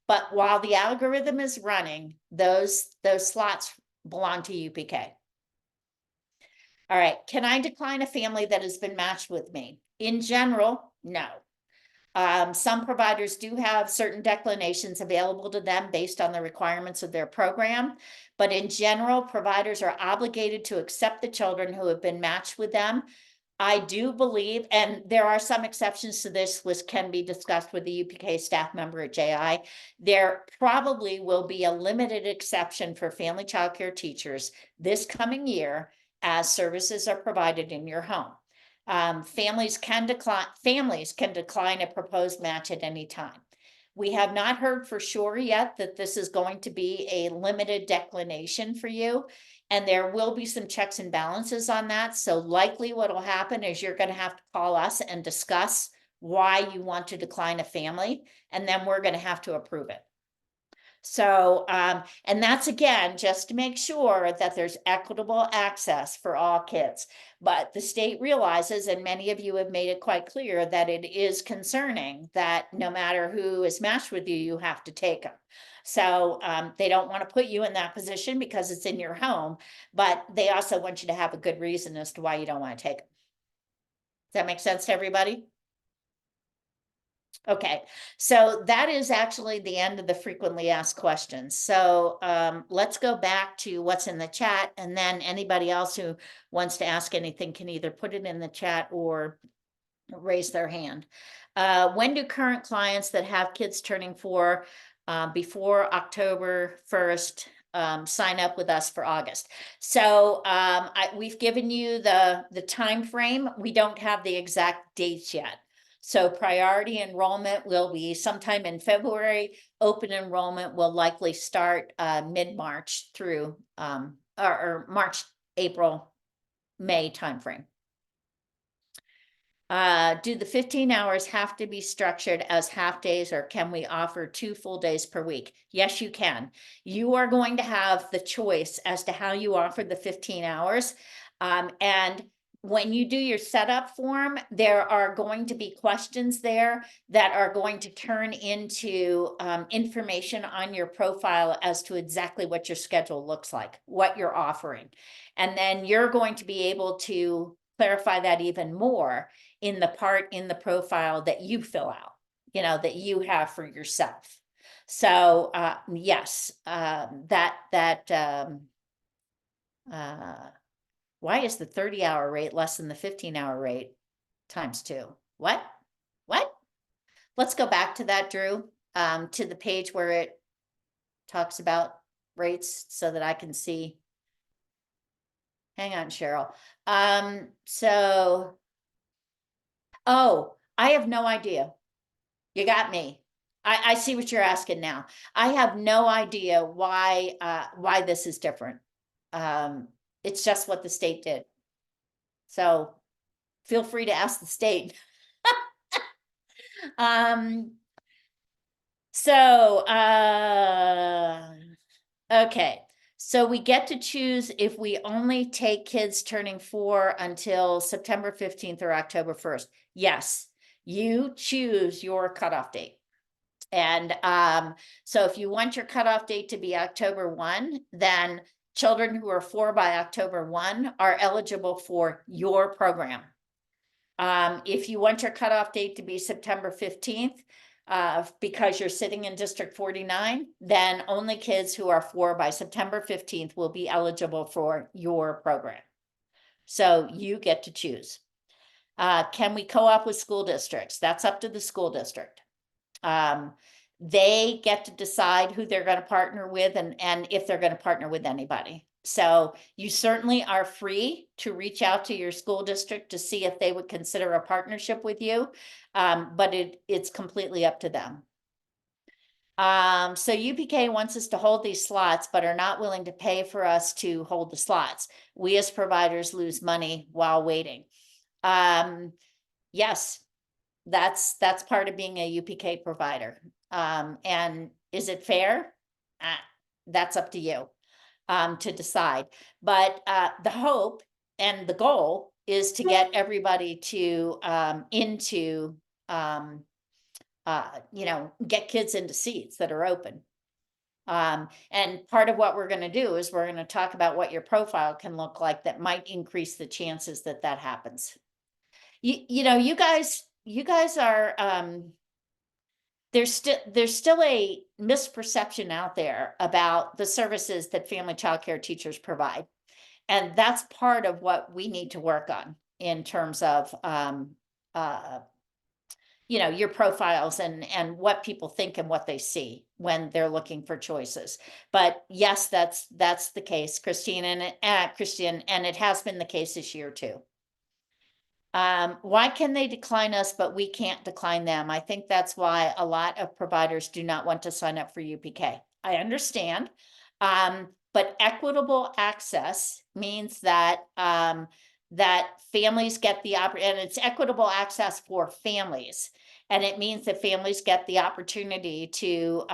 But while the algorithm is running, those slots belong to UPK. All right. Can I decline a family that has been matched with me? In general, no. Some providers do have certain declinations available to them based on the requirements of their program. But in general, providers are obligated to accept the children who have been matched with them. I do believe, and there are some exceptions to this, which can be discussed with the UPK staff member at JI. There probably will be a limited exception for family child care teachers this coming year as services are provided in your home. Families can decline a proposed match at any time. We have not heard for sure yet that this is going to be a limited declination for you. And there will be some checks and balances on that. So likely what will happen is you're going to have to call us and discuss why you want to decline a family. And then we're going to have to approve it. So, and that's again, just to make sure that there's equitable access for all kids. But the state realizes, and many of you have made it quite clear, that it is concerning that no matter who is matched with you, you have to take them. So they don't want to put you in that position because it's in your home, but they also want you to have a good reason as to why you don't want to take them. Does that make sense to everybody? Okay, so that is actually the end of the frequently asked questions. So let's go back to what's in the chat, and then anybody else who wants to ask anything can either put it in the chat or raise their hand. When do current clients that have kids turning 4 before October 1st, sign up with us for August. So we've given you the time frame. We don't have the exact dates yet. So priority enrollment will be sometime in February. Open enrollment will likely start mid-March through or March, April, May timeframe. Do the 15 hours have to be structured as half days, or can we offer 2 full days per week? Yes, you can. You are going to have the choice as to how you offer the 15 hours. And when you do your setup form, there are going to be questions there that are going to turn into information on your profile as to exactly what your schedule looks like, what you're offering. And then you're going to be able to clarify that even more in the part in the profile that you fill out, that you have for yourself. So yes, why is the 30-hour rate less than the 15-hour rate times 2? What? Let's go back to that, Drew, to the page where it talks about rates so that I can see. Hang on, Cheryl. Oh, I have no idea. You got me. I see what you're asking now. I have no idea why this is different. It's just what the state did. So feel free to ask the state. Okay. So we get to choose if we only take kids turning 4 until September 15th or October 1st. Yes, you choose your cutoff date. And so if you want your cutoff date to be October 1, then children who are 4 by October 1 are eligible for your program. If you want your cutoff date to be September 15th, because you're sitting in District 49, then only kids who are 4 by September 15th will be eligible for your program. So you get to choose. Can we co-op with school districts? That's up to the school district. They get to decide who they're going to partner with and if they're going to partner with anybody. So you certainly are free to reach out to your school district to see if they would consider a partnership with you, but it's completely up to them. So UPK wants us to hold these slots, but are not willing to pay for us to hold the slots. We as providers lose money while waiting. Yes, that's part of being a UPK provider. And is it fair? That's up to you to decide. But the hope and the goal is to get everybody to get kids into seats that are open. And part of what we're going to do is we're going to talk about what your profile can look like that might increase the chances that that happens. You guys are there's still a misperception out there about the services that family child care teachers provide. And that's part of what we need to work on in terms of your profiles and what people think and what they see when they're looking for choices. But yes, that's the case, Christine, Christian, and it has been the case this year too. Why can they decline us, but we can't decline them? I think that's why a lot of providers do not want to sign up for UPK. I understand. But equitable access means that that families get the opportunity, and it's equitable access for families. And it means that families get the opportunity to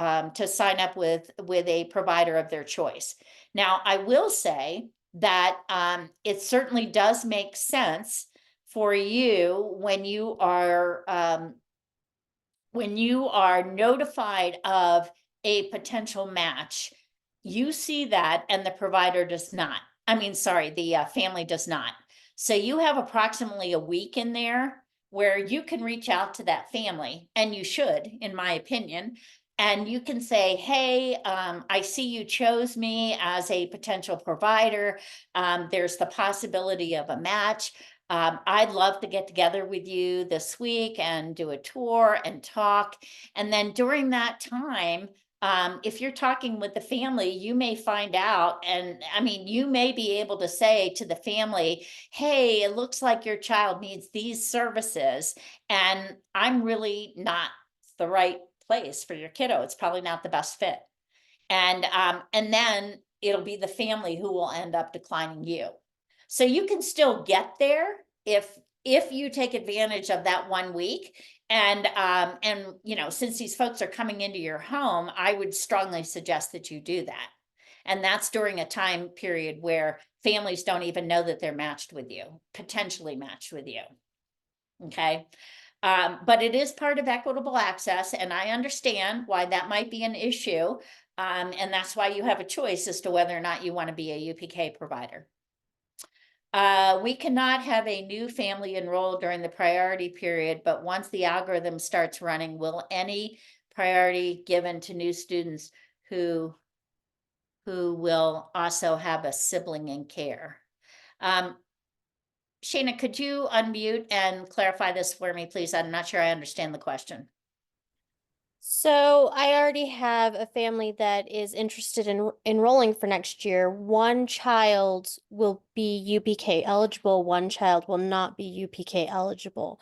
sign up with a provider of their choice. Now, I will say that it certainly does make sense for you when you are notified of a potential match. You see that and the provider does not. The family does not. So you have approximately a week in there where you can reach out to that family, and you should, in my opinion, and you can say, hey, I see you chose me as a potential provider. There's the possibility of a match. I'd love to get together with you this week and do a tour and talk. And then during that time, if you're talking with the family, you may find out, and I mean, you may be able to say to the family, hey, it looks like your child needs these services, and I'm really not the right place for your kiddo. It's probably not the best fit. And then it'll be the family who will end up declining you. So you can still get there if you take advantage of that 1 week. And you know, since these folks are coming into your home, I would strongly suggest that you do that. And that's during a time period where families don't even know that they're matched with you, potentially matched with you. Okay. But it is part of equitable access, and I understand why that might be an issue. And that's why you have a choice as to whether or not you want to be a UPK provider. We cannot have a new family enrolled during the priority period, but once the algorithm starts running, will any priority given to new students who will also have a sibling in care? Shana, could you unmute and clarify this for me, please? I'm not sure I understand the question. So I already have a family that is interested in enrolling for next year. One child will be UPK eligible, one child will not be UPK eligible.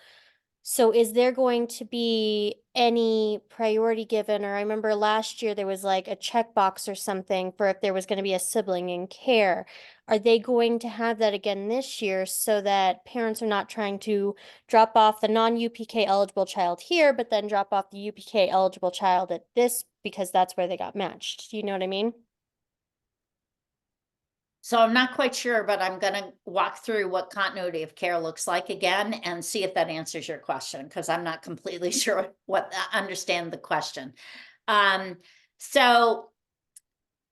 So is there going to be any priority given? Or I remember last year there was like a checkbox or something for if there was going to be a sibling in care. Are they going to have that again this year so that parents are not trying to drop off the non-UPK eligible child here, but then drop off the UPK eligible child at this because that's where they got matched? Do you know what I mean? So I'm not quite sure, but I'm going to walk through what continuity of care looks like again and see if that answers your question, because I'm not completely sure what understand the question. So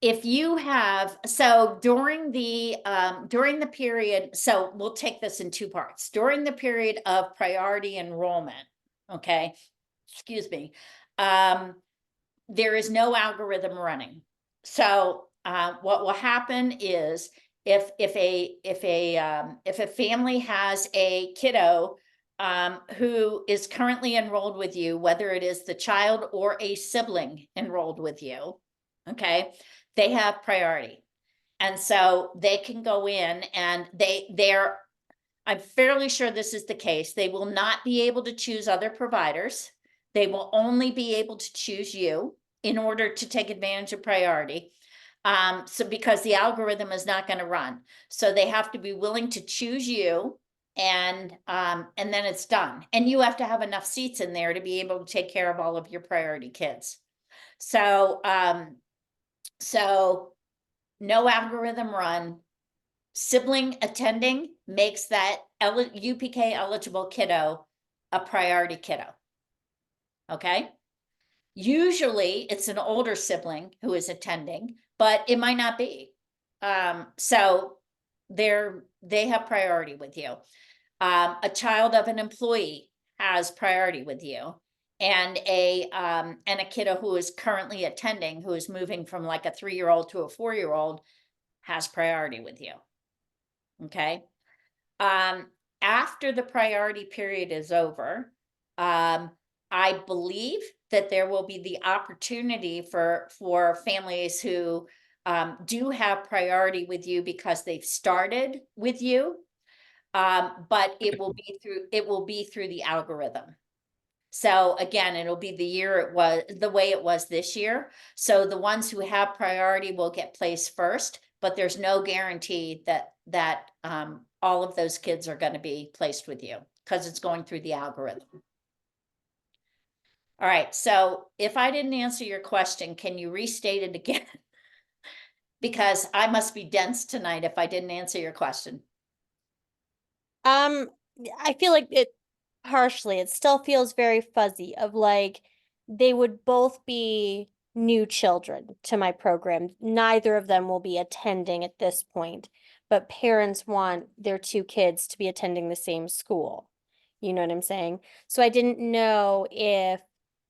if you have, so during the period, so we'll take this in two parts. During the period of priority enrollment, okay, excuse me, there is no algorithm running. So what will happen is if a family has a kiddo who is currently enrolled with you, whether it is the child or a sibling enrolled with you, okay, they have priority. And so they can go in and they're, I'm fairly sure this is the case. They will not be able to choose other providers. They will only be able to choose you in order to take advantage of priority. So because the algorithm is not going to run. So they have to be willing to choose you, and then it's done. And you have to have enough seats in there to be able to take care of all of your priority kids. So so no algorithm run. Sibling attending makes that UPK eligible kiddo a priority kiddo. Okay. Usually it's an older sibling who is attending, but it might not be. So they have priority with you. A child of an employee has priority with you. And a kiddo who is currently attending, who is moving from like a 3-year-old to a 4-year-old, has priority with you. Okay. After the priority period is over, I believe that there will be the opportunity for families who do have priority with you because they've started with you, but it will be through the algorithm. So again, it'll be the way it was this year. So the ones who have priority will get placed first, but there's no guarantee that all of those kids are going to be placed with you because it's going through the algorithm. All right. So if I didn't answer your question, can you restate it again? Because I must be dense tonight if I didn't answer your question. I feel like it still feels very fuzzy of like they would both be new children to my program. Neither of them will be attending at this point, but parents want their two kids to be attending the same school. You know what I'm saying? So I didn't know if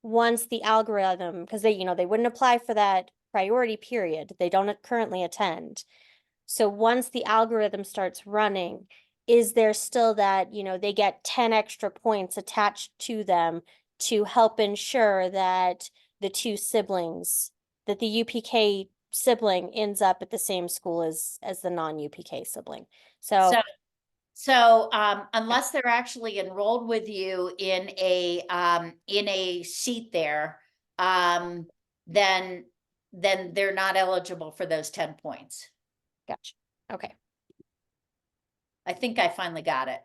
once the algorithm, because they wouldn't apply for that priority period. They don't currently attend. So once the algorithm starts running, is there still that, they get 10 extra points attached to them to help ensure that the two siblings that the UPK sibling ends up at the same school as the non-UPK sibling. So So unless they're actually enrolled with you in a seat there, then they're not eligible for those 10 points. gotcha. Okay. I think I finally got it.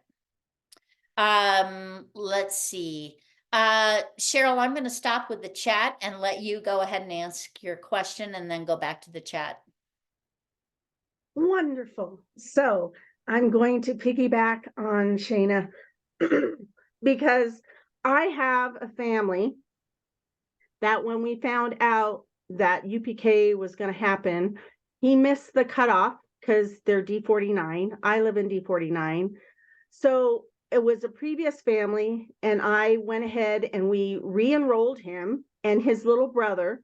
Let's see. Cheryl, I'm going to stop with the chat and let you go ahead and ask your question and then go back to the chat. Wonderful. So I'm going to piggyback on Shayna because I have a family that when we found out that UPK was going to happen, he missed the cutoff because they're D49. I live in D49. So it was a previous family, and I went ahead and we re-enrolled him and his little brother.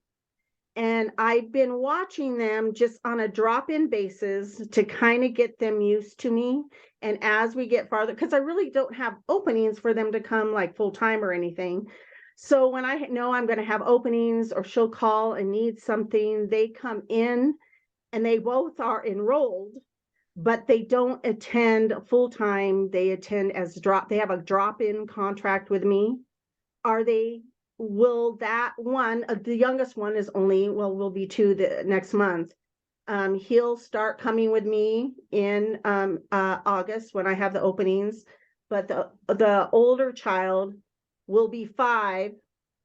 And I've been watching them just on a drop-in basis to kind of get them used to me. And as we get farther, because I really don't have openings for them to come like full-time or anything. So when I know I'm going to have openings or she'll call and need something, they come in and they both are enrolled, but they don't attend full-time. They attend as they have a drop-in contract with me. Will that one, the youngest one is only, well, will be 2 the next month. He'll start coming with me in August when I have the openings, but the older child will be 5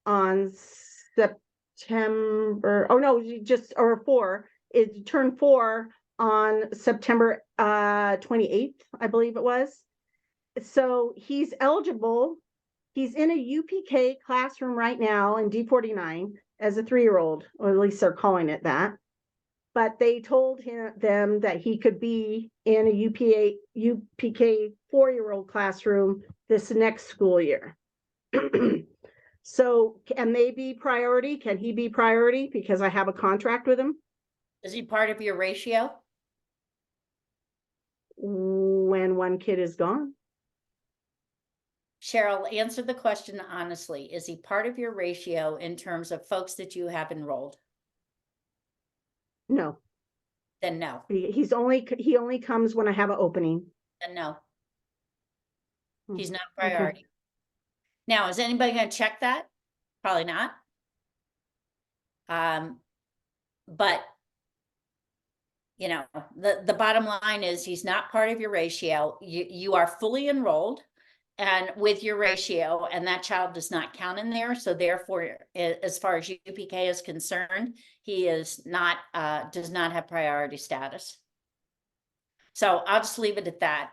on September, oh no, or 4, it turned 4 on September 28th, I believe it was. So he's eligible. He's in a UPK classroom right now in D49 as a 3-year-old, or at least they're calling it that. But they told them that he could be in a UPK 4-year-old classroom this next school year. So can they be priority? Can he be priority because I have a contract with him? Is he part of your ratio? When one kid is gone? Cheryl, answer the question honestly. Is he part of your ratio in terms of folks that you have enrolled? No. Then no. He only comes when I have an opening. Then no. He's not Okay. priority. Now, is anybody going to check that? Probably not. But you know, the bottom line is he's not part of your ratio. You are fully enrolled and with your ratio, and that child does not count in there. So therefore, as far as UPK is concerned, he is not does not have priority status. So I'll just leave it at that.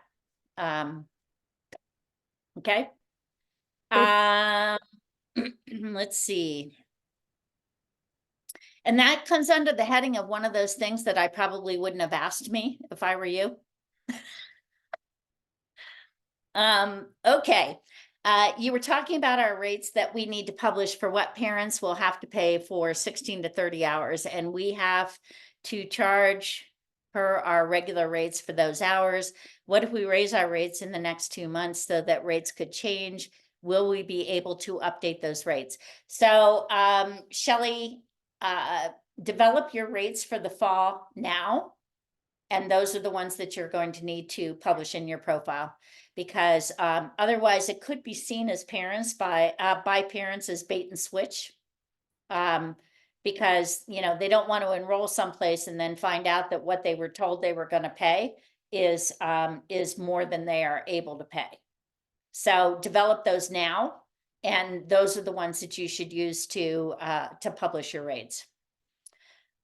Okay. Let's see. And that comes under the heading of one of those things that I probably wouldn't have asked me if I were you. Okay. You were talking about our rates that we need to publish for what parents will have to pay for 16 to 30 hours. And we have to charge her our regular rates for those hours. What if we raise our rates in the next 2 months so that rates could change? Will we be able to update those rates? So, Shelley, develop your rates for the fall now. And those are the ones that you're going to need to publish in your profile, because otherwise it could be seen as parents by parents as bait and switch. Because they don't want to enroll someplace and then find out that what they were told they were going to pay is more than they are able to pay. So develop those now, and those are the ones that you should use to publish your rates.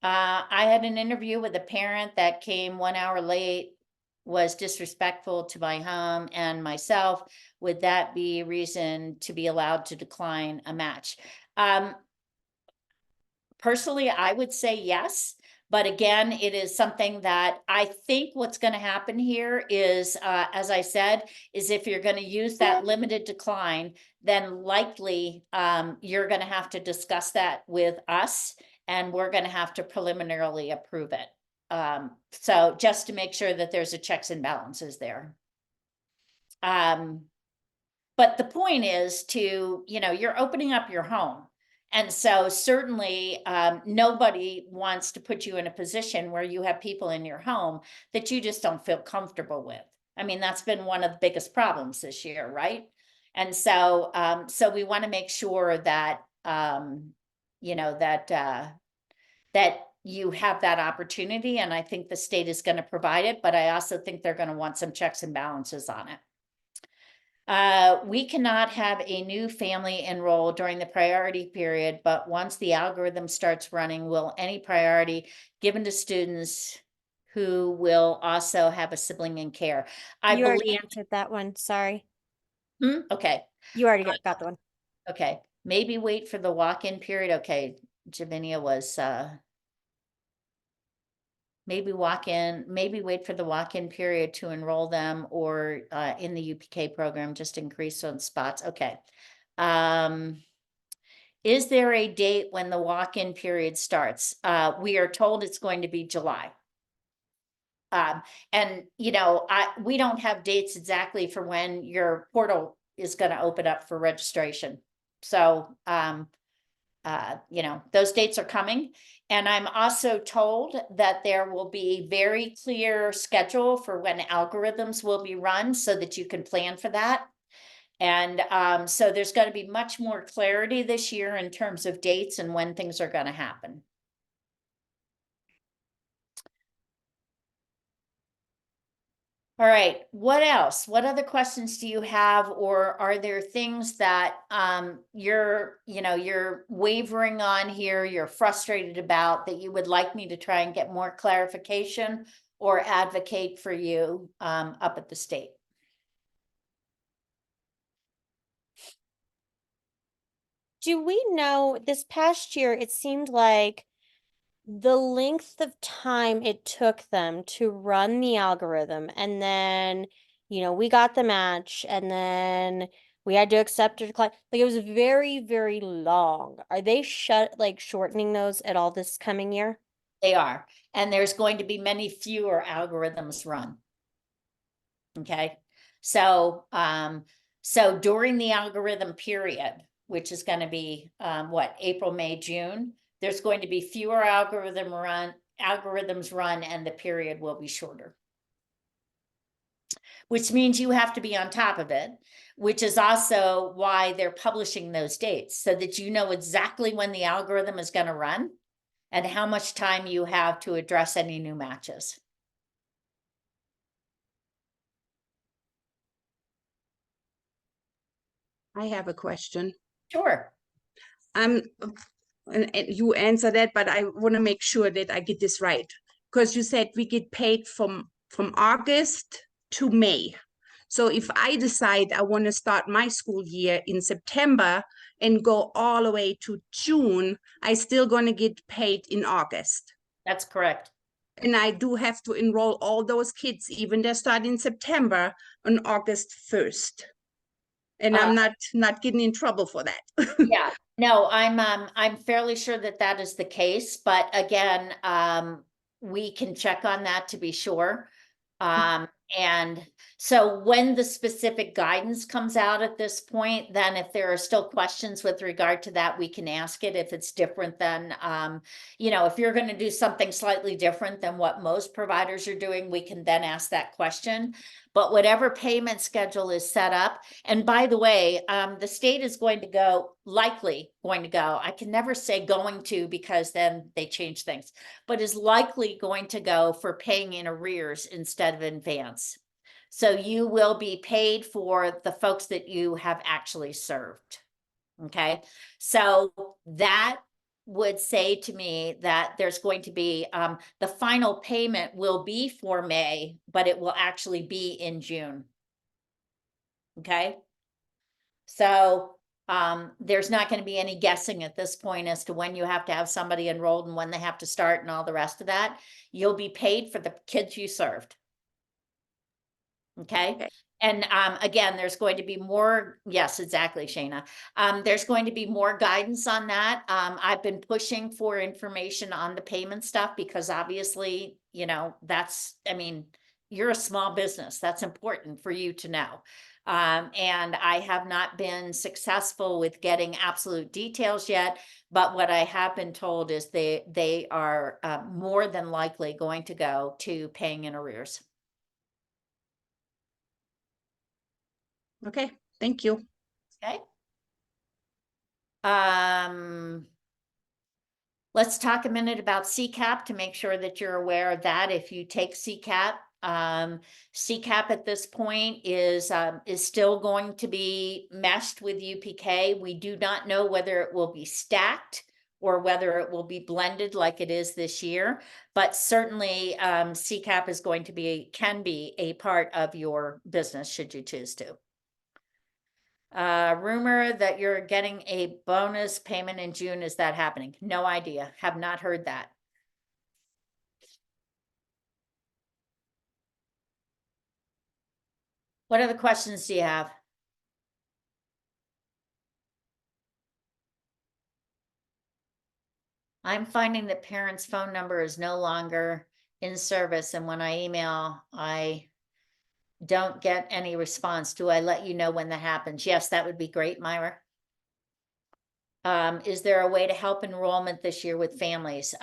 I had an interview with a parent that came 1 hour late, was disrespectful to my home and myself. Would that be reason to be allowed to decline a match? Personally, I would say yes. But again, it is something that I think what's going to happen here is, as I said, is if you're going to use that limited decline, then likely you're going to have to discuss that with us, and we're going to have to preliminarily approve it. So just to make sure that there's a checks and balances there. But the point is to, you're opening up your home. And so certainly, nobody wants to put you in a position where you have people in your home that you just don't feel comfortable with. I mean, that's been one of the biggest problems this year, right? And so, so we want to make sure that, you know, that you have that opportunity. And I think the state is going to provide it, but I also think they're going to want some checks and balances on it. We cannot have a new family enroll during the priority period, but once the algorithm starts running, will any priority given to students who will also have a sibling in care? I You already believe, answered that one. Sorry. okay, You already got the one. okay. Maybe wait for the walk-in period. Okay, Javinia was, maybe wait for the walk-in period to enroll them, or in the UPK program, just increase on spots. Okay. Is there a date when the walk-in period starts? We are told it's going to be July. And you know, we don't have dates exactly for when your portal is going to open up for registration. So, you know, those dates are coming. And I'm also told that there will be very clear schedule for when algorithms will be run so that you can plan for that. And so there's going to be much more clarity this year in terms of dates and when things are going to happen. All right, what else? What other questions do you have, or are there things that you're wavering on here, you're frustrated about, that you would like me to try and get more clarification or advocate for you up at the state? Do we know this past year, it seemed like the length of time it took them to run the algorithm, and then, we got the match, and then we had to accept or decline. Like, it was very, very long. Are they shortening those at all this coming year? They are, and there's going to be many fewer algorithms run. Okay, so so during the algorithm period, which is going to be what, April, May, June, there's going to be fewer algorithms run, and the period will be shorter. Which means you have to be on top of it, which is also why they're publishing those dates, so that you know exactly when the algorithm is going to run and how much time you have to address any new matches. I have a question. Sure. And you answer that, but I want to make sure that I get this right, because you said we get paid from August to May. So if I decide I want to start my school year in September and go all the way to June, I still going to get paid in August. That's correct. And I do have to enroll all those kids, even they start in September, on August 1st. And I'm not getting in trouble for that. Yeah, no, I'm fairly sure that that is the case, but again, we can check on that to be sure. And so when the specific guidance comes out at this point, then if there are still questions with regard to that, we can ask it. If it's different than, if you're going to do something slightly different than what most providers are doing, we can then ask that question. But whatever payment schedule is set up, and by the way, the state is likely going to go, I can never say going to, because then they change things, but is likely going to go for paying in arrears instead of advance. So you will be paid for the folks that you have actually served. Okay, so that would say to me that there's going to be the final payment will be for May, but it will actually be in June. Okay, so there's not going to be any guessing at this point as to when you have to have somebody enrolled and when they have to start and all the rest of that. You'll be paid for the kids you served. Okay. And again, there's going to be more. Yes, exactly, Shayna. There's going to be more guidance on that. I've been pushing for information on the payment stuff, because obviously, that's, you're a small business. That's important for you to know. And I have not been successful with getting absolute details yet, but what I have been told is they are more than likely going to go to paying in arrears. Okay, thank you. Okay. Let's talk a minute about CCAP to make sure that you're aware of that. If you take CCAP, CCAP at this point is still going to be meshed with UPK. We do not know whether it will be stacked or whether it will be blended like it is this year, but certainly CCAP is going to be, can be a part of your business should you choose to. Rumor that you're getting a bonus payment in June. Is that happening? No idea. Have not heard that. What other questions do you have? I'm finding that parents' phone number is no longer in service, and when I email, I don't get any response. Do I let you know when that happens? Yes, that would be great, Myra. Is there a way to help enrollment this year with families?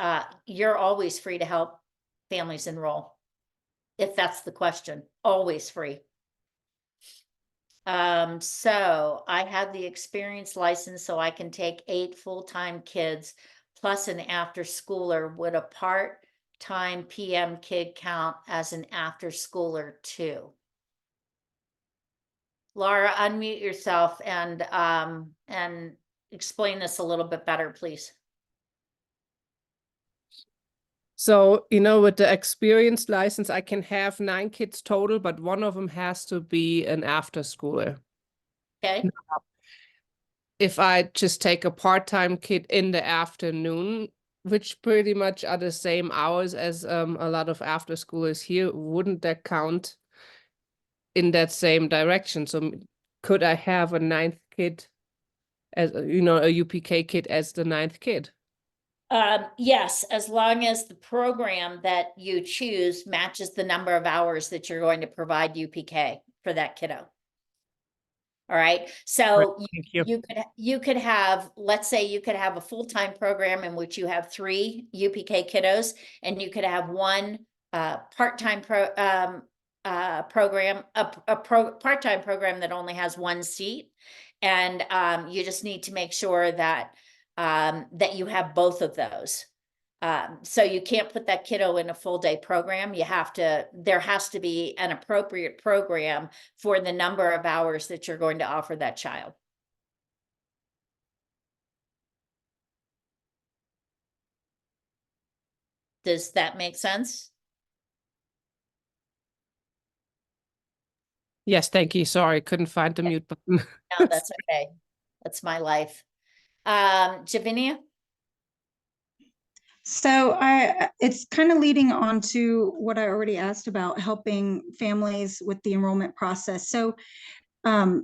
You're always free to help families enroll, if that's the question. Always free. So I have the experience license, so I can take 8 full-time kids plus an after schooler. Would a part-time PM kid count as an after schooler too? Laura, unmute yourself and explain this a little bit better, please. So, you know, with the experienced license, I can have 9 kids total, but one of them has to be an after schooler. Okay. If I just take a part-time kid in the afternoon, which pretty much are the same hours as a lot of after schoolers here, wouldn't that count in that same direction? So could I have a 9th kid as, you know, a UPK kid as the 9th kid? Yes, as long as the program that you choose matches the number of hours that you're going to provide UPK for that kiddo. All right, so Thank you. you could have, let's say you could have a full-time program in which you have 3 UPK kiddos, and you could have one part-time program, part-time program that only has 1 seat, and you just need to make sure that that you have both of those. So you can't put that kiddo in a full day program. You have to, there has to be an appropriate program for the number of hours that you're going to offer that child. Does that make sense? Yes, thank you. Sorry, couldn't find the mute button. No, that's okay. That's my life. Javinia? So it's kind of leading on to what I already asked about helping families with the enrollment process. So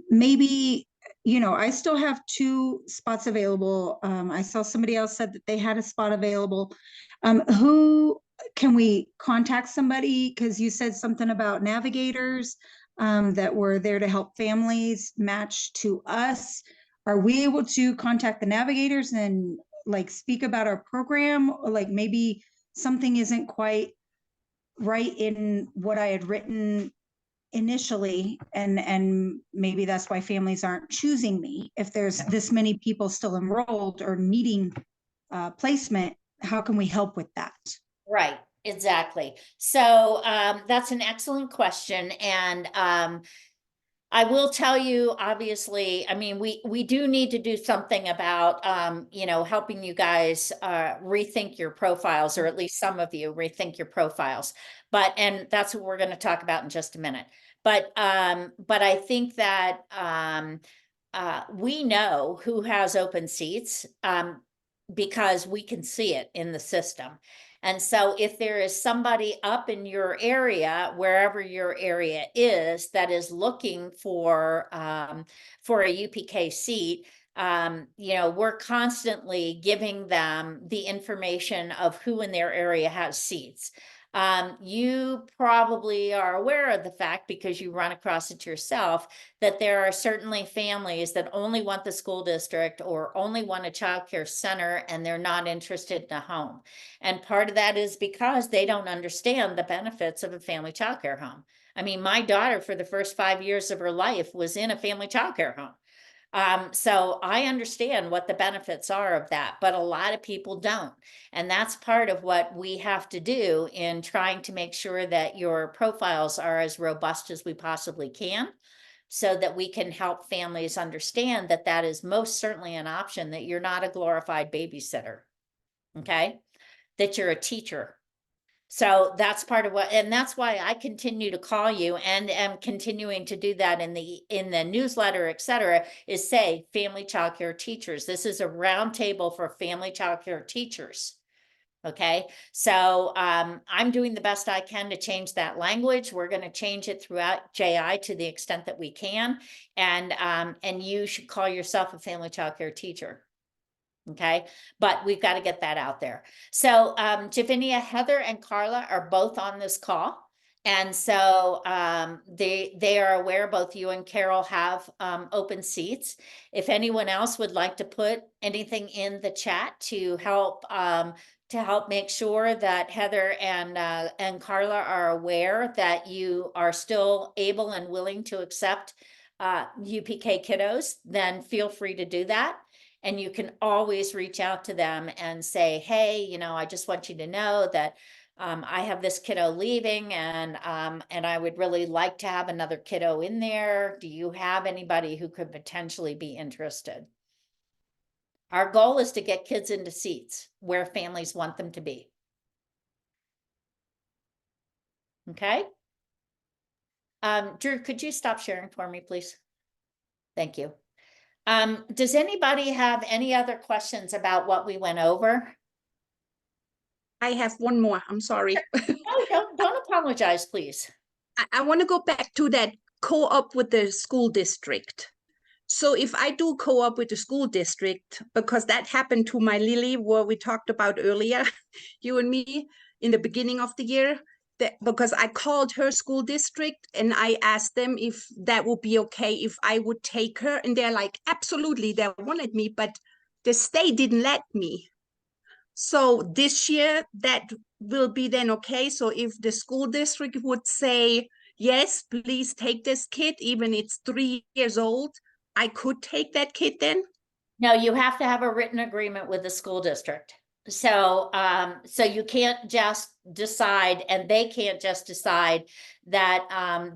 maybe, you know, I still have 2 spots available. I saw somebody else said that they had a spot available. Who can we contact somebody? Because you said something about navigators that were there to help families match to us. Are we able to contact the navigators and like speak about our program, or like maybe something isn't quite right in what I had written initially, and maybe that's why families aren't choosing me? If there's this many people still enrolled or needing placement, how can we help with that? Right, exactly. So that's an excellent question. And I will tell you, obviously, I mean, we do need to do something about, you know, helping you guys rethink your profiles, or at least some of you rethink your profiles. And that's what we're going to talk about in just a minute. But I think that we know who has open seats because we can see it in the system. And so if there is somebody up in your area, wherever your area is, that is looking for a UPK seat, you know, we're constantly giving them the information of who in their area has seats. You probably are aware of the fact, because you run across it yourself, that there are certainly families that only want the school district or only want a childcare center, and they're not interested in a home. And part of that is because they don't understand the benefits of a family childcare home. I mean, my daughter, for the first 5 years of her life, was in a family childcare home. So I understand what the benefits are of that, but a lot of people don't. And that's part of what we have to do in trying to make sure that your profiles are as robust as we possibly can, so that we can help families understand that that is most certainly an option, that you're not a glorified babysitter, okay? That you're a teacher. So that's part of what, and that's why I continue to call you and am continuing to do that in the newsletter, et cetera, is say family childcare teachers. This is a roundtable for family childcare teachers. Okay, so I'm doing the best I can to change that language. We're going to change it throughout JI to the extent that we can, and you should call yourself a family childcare teacher. Okay, but we've got to get that out there. So Javinia, Heather, and Carla are both on this call. And so they are aware, both you and Carol have open seats. If anyone else would like to put anything in the chat to help make sure that Heather and Carla are aware that you are still able and willing to accept UPK kiddos, then feel free to do that. And you can always reach out to them and say, hey, you know, I just want you to know that I have this kiddo leaving, and I would really like to have another kiddo in there. Do you have anybody who could potentially be interested? Our goal is to get kids into seats where families want them to be. Okay. Drew, could you stop sharing for me, please? Thank you. Does anybody have any other questions about what we went over? I have one more. I'm sorry. No, don't apologize, please. I want to go back to that co-op with the school district. So if I do co-op with the school district, because that happened to my Lily, what we talked about earlier, you and me, in the beginning of the year, because I called her school district and I asked them if that would be okay if I would take her. And they're like, absolutely, they wanted me, but the state didn't let me. So this year that will be then okay. So if the school district would say, yes, please take this kid, even it's 3 years old, I could take that kid then? No, you have to have a written agreement with the school district. So, so you can't just decide, and they can't just decide that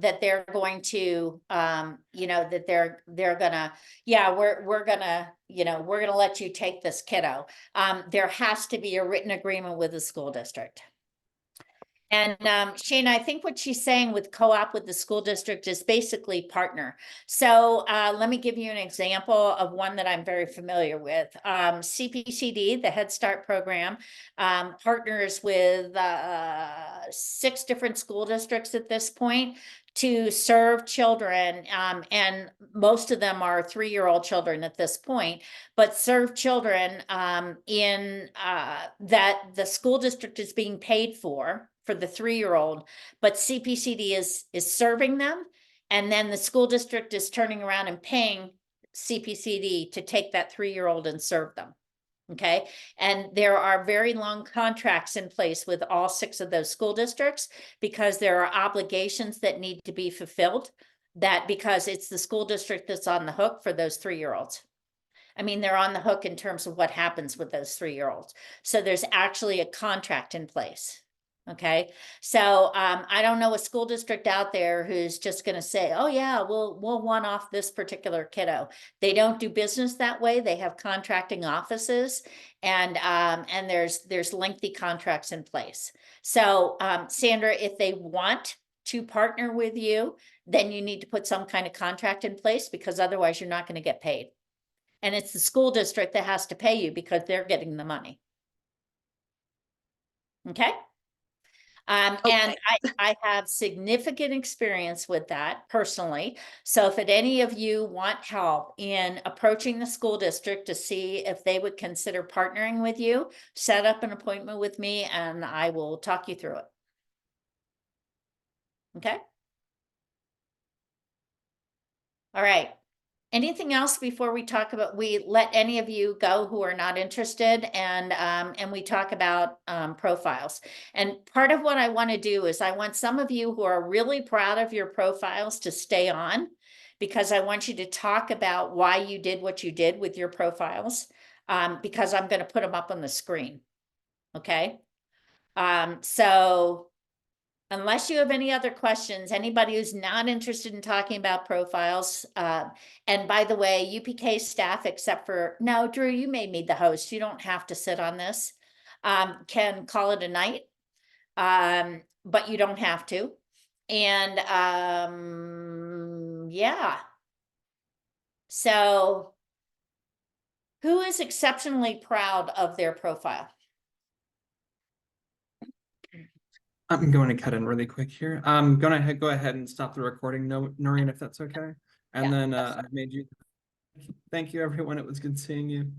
that they're going to, you know, that they're gonna, yeah, we're gonna, you know, we're gonna let you take this kiddo. There has to be a written agreement with the school district. And Shane, I think what she's saying with co-op with the school district is basically partner. So let me give you an example of one that I'm very familiar with. CPCD, the Head Start program, partners with 6 different school districts at this point to serve children, and most of them are 3-year-old children at this point, but serve children in that the school district is being paid for the 3-year-old, but CPCD is serving them, and then the school district is turning around and paying CPCD to take that 3-year-old and serve them. Okay, and there are very long contracts in place with all 6 of those school districts, because there are obligations that need to be fulfilled, that because it's the school district that's on the hook for those 3-year-olds. I mean, they're on the hook in terms of what happens with those 3-year-olds. So there's actually a contract in place. Okay, so I don't know a school district out there who's just going to say, oh yeah, we'll one off this particular kiddo. They don't do business that way. They have contracting offices, and there's lengthy contracts in place. So Sandra, if they want to partner with you, then you need to put some kind of contract in place, because otherwise you're not going to get paid. And it's the school district that has to pay you because they're getting the money. Okay. And I have significant experience with that personally. So if any of you want help in approaching the school district to see if they would consider partnering with you, set up an appointment with me and I will talk you through it. Okay. All right. Anything else before we talk about, we let any of you go who are not interested, and we talk about profiles. And part of what I want to do is I want some of you who are really proud of your profiles to stay on, because I want you to talk about why you did what you did with your profiles, because I'm going to put them up on the screen. Okay. So unless you have any other questions, anybody who's not interested in talking about profiles, and by the way, UPK staff, except for, no, Drew, you made me the host. You don't have to sit on this. Can call it a night, but you don't have to. And yeah. So who is exceptionally proud of their profile? I'm going to cut in really quick here. I'm going to go ahead and stop the recording, Noreen, if that's okay. And Yeah, then I've made you. Thank you, everyone. It was good seeing you.